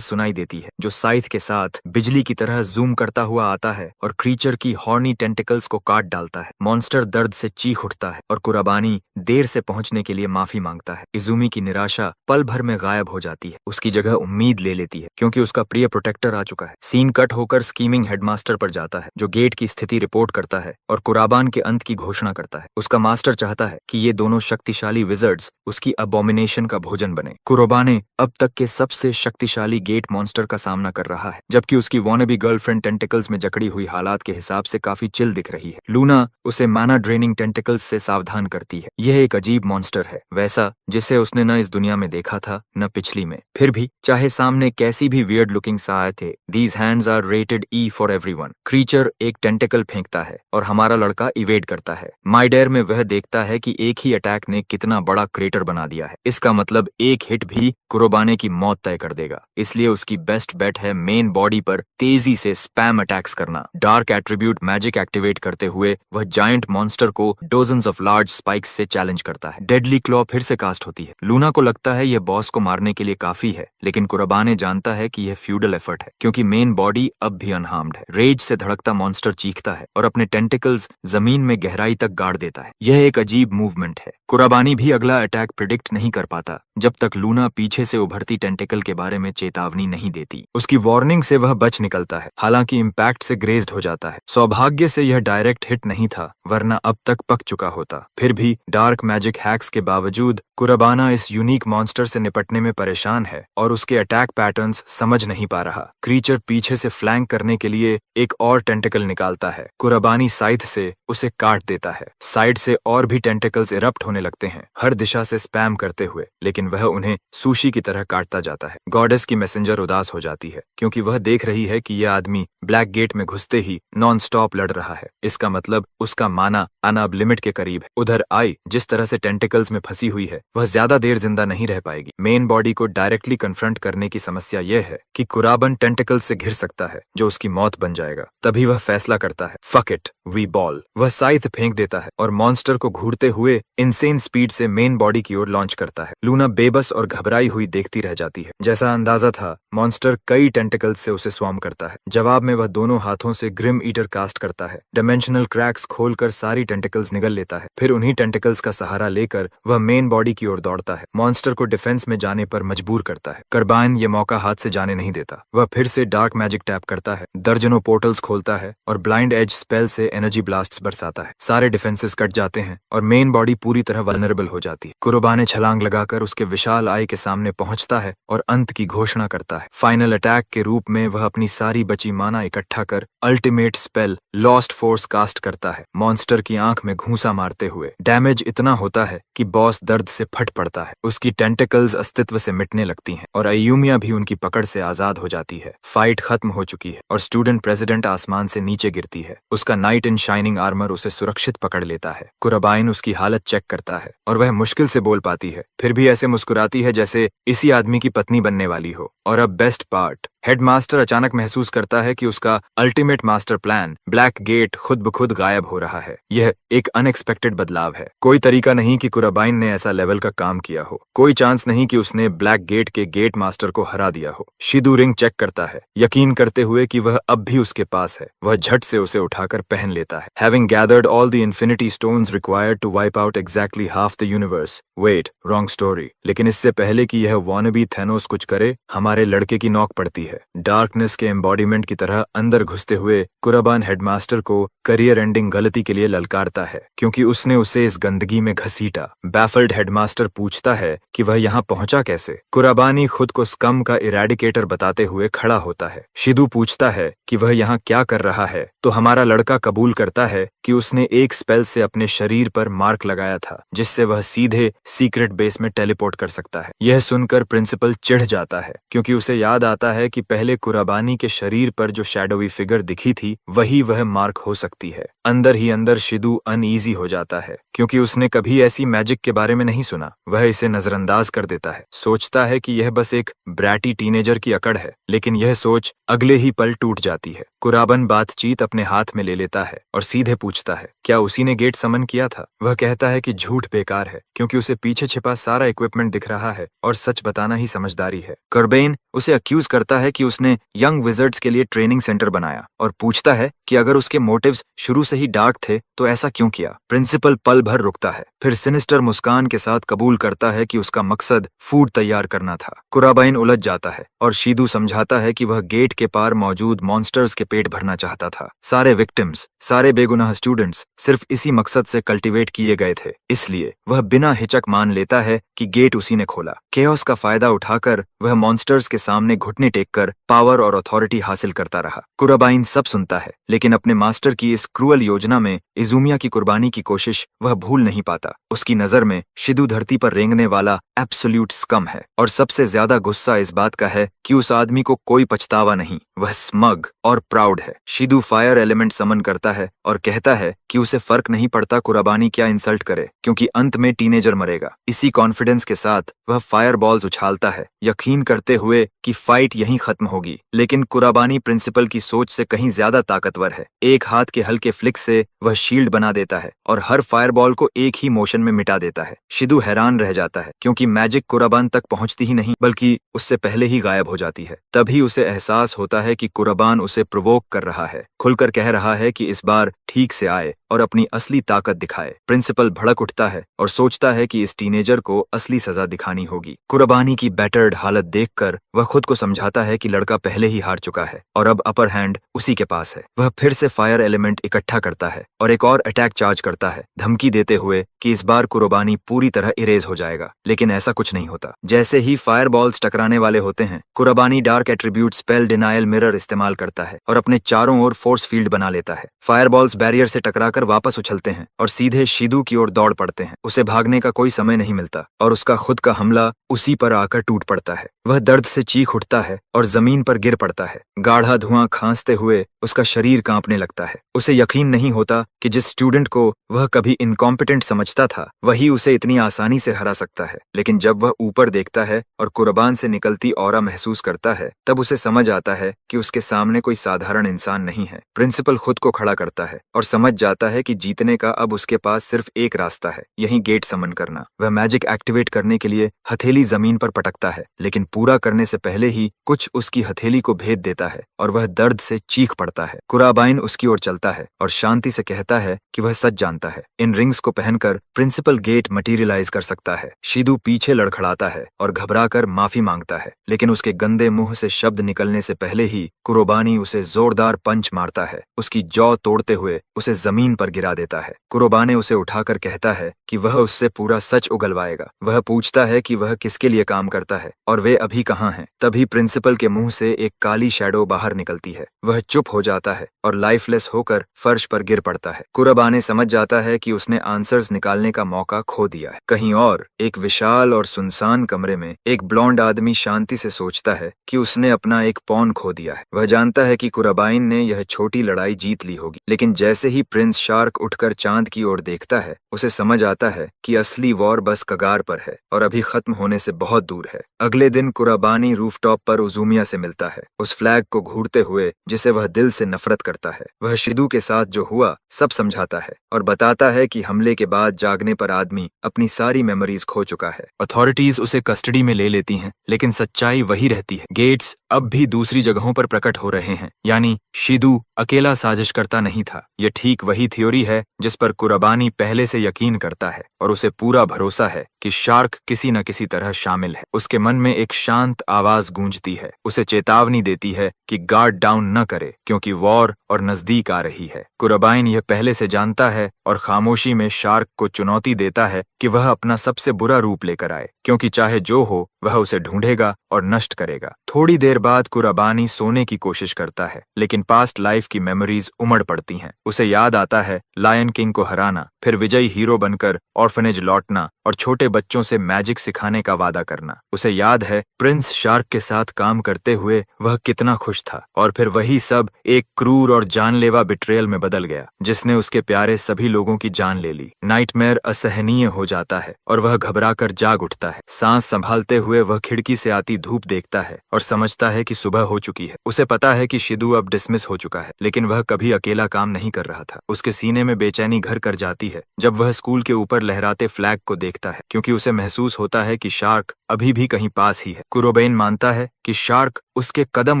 सुनाई देती है जो साइथ के साथ बिजली की तरह जूम करता हुआ आता है और क्रीचर की हॉर्नी टेंटिकल्स को काट डालता है। मॉन्स्टर दर्द से चीख उठता है और कुराबानी देर से पहुंचने के लिए माफी मांगता है। इजुमी की निराशा पल भर में गायब हो जाती है। उसकी जगह उम्मीद ले लेती है क्योंकि उसका प्रिय प्रोटेक्टर आ चुका है। सीन कट होकर स्कीमिंग हेडमास्टर पर जाता है जो गेट की स्थिति रिपोर्ट करता है और कुराबान के अंत की घोषणा करता है। उसका मास्टर चाहता है कि ये दोनों शक्तिशाली विजर्ड्स उसकी अबोमिनेशन का भोजन बने। कुराबाने अब तक के सबसे शक्तिशाली गेट मॉन्स्टर का सामना कर रहा है, जबकि उसकी वॉनेबी गर्लफ्रेंड टेंटिकल्स में जकड़ी हुई हालात के हिसाब से काफी चिल दिख रही है। लूना उसे माना ड्रेनिंग टेंटिकल्स से सावधान करती है। यह एक अजीब मॉन्स्टर है, वैसा जिसे उसने न इस दुनिया में देखा था न पिछली में। फिर भी चाहे सामने कैसी भी वियर्ड लुकिंग आए थे, these hands are rated E for everyone. Creature एक टेंटिकल फेंकता है और हमारा लड़का इवेड करता है। माइडेर में वह देखता है कि एक ही अटैक ने कितना बड़ा क्रेटर बना दिया है। इसका मतलब एक हिट भी कुराबाने की मौत तय कर देगा। इसलिए उसकी बेस्ट बेट है मेन बॉडी पर तेजी से स्पैम अटैक्स करना। डार्क एट्रीब्यूट मैजिक एक्टिवेट करते हुए वह जायंट मॉन्स्टर को डोजन्स ऑफ लार्ज स्पाइक्स से चैलेंज करता है। डेडली क्लॉ फिर से कास्ट होती है। लूना को लगता है यह बॉस को मारने के लिए काफी है, लेकिन कुराबाने जानता है कि यह फ्यूडल एफर्ट है क्योंकि मेन बॉडी अब भी अनहार्म्ड है। रेज से धड़कता मॉन्स्टर चीखता है और अपने टेंटिकल्स जमीन में गहराई तक गाड़ देता है। यह एक अजीब मूवमेंट है। कुराबानी भी अगला अटैक प्रिडिक्ट नहीं कर पाता जब तक लूना पीछे से उभरती टेंटिकल के बारे में चेतावनी नहीं देती। उसकी वार्निंग से वह बच निकलता है, हालांकि इम्पैक्ट से ग्रेज्ड हो जाता है। सौभाग्य से यह डायरेक्ट हिट नहीं था, वरना अब तक पक चुका होता। फिर भी डार्क मैजिक हैक्स के बावजूद कुराबाना इस यूनिक मॉन्स्टर से निपटने में परेशान है और उसके अटैक पैटर्न्स समझ नहीं पा रहा। क्रीचर पीछे से फ्लैंक करने के लिए एक और टेंटिकल निकालता है। कुराबानी साइथ से उसे काट देता है। साइड से और भी टेंटिकल्स इरप्ट होने लगते हैं, हर दिशा से स्पैम करते हुए, लेकिन वह उन्हें सुशी की तरह काटता जाता है। गॉडेस की मैसेंजर उदास हो जाती है क्योंकि वह देख रही है कि यह आदमी ब्लैक गेट में घुसते ही नॉन स्टॉप लड़ रहा है। इसका मतलब उसका माना आना अब लिमिट के करीब है। उधर आई जिस तरह से टेंटिकल्स में फंसी हुई है, वह ज्यादा देर जिंदा नहीं रह पाएगी। मेन बॉडी को डायरेक्टली कन्फ्रंट करने की समस्या यह है कि कुराबन टेंटिकल्स से घिर सकता है जो उसकी मौत बन जाएगा। तभी वह फैसला करता है, फक इट, वी बॉल। वह साइथ फेंक देता है और मॉन्स्टर को घूरते हुए इनसेन स्पीड से मेन बॉडी की ओर लॉन्च करता है। लूना बेबस और घबराई हुई देखती रह जाती है। जैसा अंदाजा था, मॉन्स्टर कई टेंटिकल्स से उसे स्वार्म करता है। जवाब में वह दोनों हाथों से ग्रिम ईटर कास्ट करता है। डायमेंशनल क्रैक्स खोलकर सारी टेंटिकल्स निगल लेता है। फिर उन्हीं टेंटिकल्स का सहारा लेकर वह मेन बॉडी की ओर दौड़ता है। मॉन्स्टर को डिफेंस में जाने पर मजबूर करता है। कर्बाइन ये मौका हाथ से जाने नहीं देता। वह फिर से डार्क मैजिक टैप करता है, दर्जनों पोर्टल्स खोलता है और ब्लाइंड एज स्पेल से एनर्जी ब्लास्ट्स बरसाता है। सारे डिफेंसेस कट जाते हैं और मेन बॉडी पूरी तरह वल्नरेबल हो जाती है। कुराबाने छलांग लगाकर उसके विशाल आई के सामने पहुंचता है और अंत की घोषणा करता है। फाइनल अटैक के रूप में वह अपनी सारी बची माना इकट्ठा कर ultimate spell lost force cast करता है, मॉन्स्टर की आंख में घूंसा मारते हुए। डैमेज इतना होता है कि बॉस दर्द से फट पड़ता है। उसकी टेंटिकल्स अस्तित्व से मिटने लगती हैं और अयूमिया भी उनकी पकड़ से आजाद हो जाती है। फाइट खत्म हो चुकी है और स्टूडेंट प्रेसिडेंट आसमान से नीचे गिरती है। उसका नाइट इन शाइनिंग आर्मर उसे सुरक्षित पकड़ लेता है। कुराबाइन उसकी हालत चेक करता है और वह मुश्किल से बोल पाती है, फिर भी ऐसे मुस्कुराती है जैसे इसी आदमी की पत्नी बनने वाली हो। और अब बेस्ट पार्ट, हेडमास्टर अचानक महसूस करता है कि उसका ultimate master plan black gate खुद ब खुद गायब हो रहा है। यह एक अनएक्सपेक्टेड बदलाव है। कोई तरीका नहीं कि कुराबाइन ने ऐसा लेवल का काम किया हो। कोई चांस नहीं कि उसने ब्लैक गेट के गेट मास्टर को हरा दिया हो। शिदू रिंग चेक करता है, यकीन करते हुए कि वह अब भी उसके पास है। वह झट से उसे उठाकर पहन लेता है। Having gathered all the infinity stones required to wipe out exactly half the universe. Wait, wrong story. लेकिन इससे पहले कि यह वॉनबी थैनोस कुछ करे, हमारे लड़के की नॉक पड़ती है। है। डार्कनेस के एम्बॉडीमेंट की तरह अंदर घुसते हुए कुराबान हेडमास्टर को करियर एंडिंग गलती के लिए ललकारता है क्योंकि उसने उसे इस गंदगी में घसीटा। बैफल्ड हेडमास्टर पूछता है कि वह यहाँ पहुंचा कैसे। कुराबानी खुद को स्कम का इरेडिकेटर बताते हुए खड़ा होता है। शिदू पूछता है कि वह यहाँ क्या कर रहा है तो हमारा लड़का कबूल करता है कि उसने एक स्पेल से अपने शरीर पर मार्क लगाया था जिससे वह सीधे सीक्रेट बेस में टेलीपोर्ट कर सकता है। यह सुनकर प्रिंसिपल चिढ़ जाता है क्योंकि उसे याद आता है कि पहले कुराबानी के शरीर पर जो शैडोवी फिगर दिखी थी वही वह मार्क हो सकती है। अंदर ही अंदर शिदू अनईजी हो जाता है क्योंकि उसने कभी ऐसी मैजिक के बारे में नहीं सुना। वह इसे नजरअंदाज कर देता है, सोचता है कि यह बस एक ब्रैटी टीनेजर की अकड़ है, लेकिन यह सोच अगले ही पल टूट जाती है। कुराबन बातचीत अपने हाथ में ले लेता है और सीधे पूछता है क्या उसी ने गेट समन किया था। वह कहता है कि झूठ बेकार है क्योंकि उसे पीछे छिपा सारा इक्विपमेंट दिख रहा है और सच बताना ही समझदारी है। कर्बेन उसे अक्यूज करता है कि उसने यंग विजर्ड्स के लिए ट्रेनिंग सेंटर बनाया और पूछता है कि अगर उसके मोटिव्स शुरू से ही डार्क थे तो ऐसा क्यों किया। प्रिंसिपल पल भर रुकता है, फिर सिनिस्टर मुस्कान के साथ कबूल करता है कि उसका मकसद फूड तैयार करना था। कुराबाइन उलझ जाता है और शीदू समझाता है कि वह गेट के पार मौजूद मॉन्स्टर्स के पेट भरना चाहता था। सारे विक्टिम्स, सारे बेगुनाह स्टूडेंट्स सिर्फ इसी मकसद से कल्टीवेट किए गए थे, इसलिए वह बिना हिचक मान लेता है कि गेट उसी ने खोला। केओस का फायदा उठाकर वह मॉन्स्टर्स के सामने घुटने टेककर पावर और अथॉरिटी हासिल करता रहा। कुराबाइन सब सुनता है लेकिन अपने मास्टर की इस क्रूअल योजना में इजुमिया की कुर्बानी की कोशिश वह भूल नहीं पाता। उसकी नजर में शिदू धरती पर रेंगने वाला एब्सोल्यूट स्कम है और सबसे ज्यादा गुस्सा इस बात का है कि उस आदमी को कोई पछतावा नहीं, वह स्मग और प्राउड है। शिदू फायर एलिमेंट समन करता है और कहता है कि उसे फर्क नहीं पड़ता कुराबानी क्या इंसल्ट करे क्योंकि अंत में टीनेजर मरेगा। इसी कॉन्फिडेंस के साथ वह फायर बॉल्स उछालता है, यकीन करते हुए कि फाइट यहीं खत्म होगी। लेकिन कुराबानी प्रिंसिपल की सोच से कहीं ज्यादा ताकतवर है। एक हाथ के हल्के फ्लिक से वह शील्ड बना देता है और हर फायर बॉल को एक ही मोशन में मिटा देता है। शिदू हैरान रह जाता है क्योंकि मैजिक कुराबान तक पहुंचती ही नहीं बल्कि उससे पहले ही गायब हो जाती है। तभी उसे एहसास होता है कि कुराबान उसे प्रोवोक कर रहा है, खुलकर कह रहा है कि इस बार ठीक से आए और अपनी असली ताकत दिखाए। प्रिंसिपल भड़क उठता है और सोचता है कि इस टीनेजर को असली सजा दिखानी होगी। कुराबानी की बैटर्ड हालत देखकर वह खुद को समझाता है कि लड़का पहले ही हार चुका है और अब अपर हैंड उसी के पास है। वह फिर से फायर एलिमेंट इकट्ठा करता है और एक और अटैक चार्ज करता है, धमकी देते हुए कि इस बार कुराबानी पूरी तरह इरेज हो जाएगा। लेकिन ऐसा कुछ नहीं होता। जैसे ही फायर बॉल्स टकराने वाले होते हैं, कुराबानी dark attribute spell denial mirror इस्तेमाल करता है और अपने चारों ओर फोर्स फील्ड बना लेता है। फायर बॉल्स बैरियर से टकराकर वापस उछलते हैं और सीधे शिदू की ओर दौड़ पड़ते हैं। उसे भागने का कोई समय नहीं मिलता और उसका खुद का हमला उसी पर आकर टूट पड़ता है। वह दर्द से चीख उठता है और जमीन पर गिर पड़ता है। गाढ़ा धुआं खांसते हुए उसका शरीर कांपने लगता है। उसे यकीन नहीं होता कि जिस स्टूडेंट को वह कभी इनकॉम्पिटेंट समझता था वही उसे इतनी आसानी से हरा सकता है। लेकिन जब वह ऊपर देखता है और कुर्बान से निकलती ऑरा महसूस करता है तब उसे समझ आता है कि उसके सामने कोई साधारण इंसान नहीं है। प्रिंसिपल खुद को खड़ा करता है और समझ जाता है कि जीतने का अब उसके पास सिर्फ एक रास्ता है, यही गेट समन करना। वह मैजिक एक्टिवेट करने के लिए हथेली जमीन पर पटकता है लेकिन पूरा करने से पहले ही कुछ उसकी हथेली को भेद देता है और वह दर्द से चीख पड़ता है। कुराबाइन उसकी ओर चलता है और शांति से कहता है कि वह सच जानता है, इन रिंग्स को पहनकर प्रिंसिपल गेट मटेरियलाइज कर सकता है। शिदू पीछे लड़खड़ाता है और घबराकर माफी मांगता है लेकिन उसके गंदे मुंह से शब्द निकलने से पहले ही कुराबानी उसे जोरदार पंच मारता है, उसकी जौ तोड़ते हुए उसे जमीन पर गिरा देता है। कुराबाने उसे उठाकर कहता है कि वह उससे पूरा सच उगलवाएगा। वह पूछता है कि वह किसके लिए काम करता है और वे अभी कहाँ हैं। तभी प्रिंसिपल के मुंह से एक काली शैडो बाहर निकलती है। वह चुप हो जाता है और लाइफलेस होकर फर्श पर गिर पड़ता है। कुराबाने समझ जाता है कि उसने आंसर्स निकालने का मौका खो दिया है। कहीं और एक विशाल और सुनसान कमरे में एक ब्लॉन्ड आदमी शांति से सोचता है कि उसने अपना एक पॉन खो दिया है। वह जानता है कि कुराबाइन ने यह छोटी लड़ाई जीत ली होगी, लेकिन जैसे ही प्रिंस शार्क उठकर चांद की ओर देखता है उसे समझ आता है कि असली वॉर बस कगार पर है और अभी खत्म होने से बहुत दूर है। अगले दिन कुराबानी रूफटॉप पर उजुमिया से मिलता है, उस फ्लैग को घूरते हुए जिसे वह दिल से नफरत करता है। वह शिदू के साथ जो हुआ सब समझाता है और बताता है कि हमले के बाद जागने पर आदमी अपनी सारी मेमोरीज खो चुका है। अथॉरिटीज उसे कस्टडी में ले लेती हैं, लेकिन सच्चाई वही रहती है। गेट्स अब भी दूसरी जगहों पर प्रकट हो रहे हैं, यानी शिदू अकेला साजिश करता नहीं था। ये ठीक वही थ्योरी है जिस पर कुराबानी पहले से यकीन करता है और उसे पूरा भरोसा है कि शार्क किसी न किसी तरह शामिल है। उसके मन में एक शांत आवाज गूंजती है, उसे चेतावनी देती है कि गार्ड डाउन न करे क्योंकि वॉर और नजदीक आ रही है। कुराबाइन यह पहले से जानता है और खामोशी में शार्क को चुनौती देता है कि वह अपना सबसे बुरा रूप लेकर आए, क्योंकि चाहे जो हो वह उसे ढूंढेगा और नष्ट करेगा। थोड़ी देर बाद कुराबानी सोने की कोशिश करता है, लेकिन पास्ट लाइफ की मेमोरीज उमड़ पड़ती हैं। उसे याद आता है लायन किंग को हराना, फिर विजयी हीरो बनकर ऑर्फनेज लौटना और छोटे बच्चों से मैजिक सिखाने का वादा करना। उसे याद है प्रिंस शार्क के साथ काम करते हुए वह कितना खुश था, और फिर वही सब एक क्रूर और जानलेवा बिट्रेयल में बदल गया जिसने उसके प्यारे सभी लोगों की जान ले ली। नाइटमेयर असहनीय हो जाता है और वह घबराकर जाग उठता है। सांस संभालते हुए वह खिड़की से आती धूप देखता है और समझता है कि सुबह हो चुकी है। उसे पता है कि शिदू अब डिसमिस हो चुका है, लेकिन वह कभी अकेला काम नहीं कर रहा था। उसके सीने में बेचैनी घर कर जाती है जब वह स्कूल के ऊपर लहराते फ्लैग को देखता है, क्योंकि उसे महसूस होता है कि शार्क अभी भी कहीं पास ही है। कुरोबेन मानता है कि शार्क उसके कदम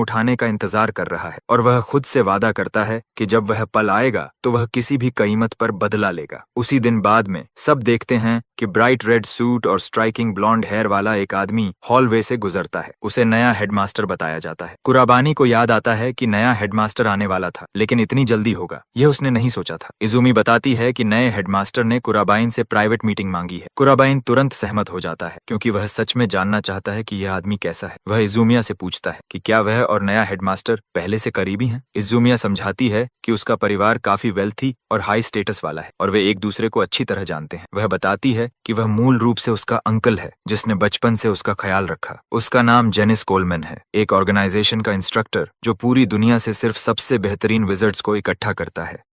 उठाने का इंतजार कर रहा है और वह खुद से वादा करता है कि जब वह पल आएगा तो वह किसी भी कीमत पर बदला लेगा। उसी दिन बाद में सब देखते हैं कि ब्राइट रेड सूट और स्ट्राइकिंग ब्लॉन्ड हेयर वाला एक आदमी हॉलवे से गुजरता है। उसे नया हेडमास्टर बताया जाता है। कुराबानी को याद आता है कि नया हेडमास्टर आने वाला था, लेकिन इतनी जल्दी होगा यह उसने नहीं सोचा था। इजुमी बताती है कि नए हेडमास्टर ने कुराबाइन से प्राइवेट मीटिंग मांगी है। कुराबाइन तुरंत सहमत हो जाता है क्योंकि वह सच में जानना चाहता है कि यह आदमी कैसा है। वह इजुमिया से पूछता है कि क्या वह और नया हेडमास्टर पहले से करीबी हैं। इजुमिया समझाती है कि उसका परिवार काफी वेल्थी और हाई स्टेटस वाला है और वे एक दूसरे को अच्छी तरह जानते हैं। वह बताती है कि वह मूल रूप से उसका अंकल है जिसने बचपन से उसका ख्याल रखा। उसका नाम जेनिस कोलमैन है, एक ऑर्गेनाइजेशन का इंस्ट्रक्टर जो पूरी दुनिया से सिर्फ सबसे बेहतरीन विजर्ड्स को इकट्ठा करता है।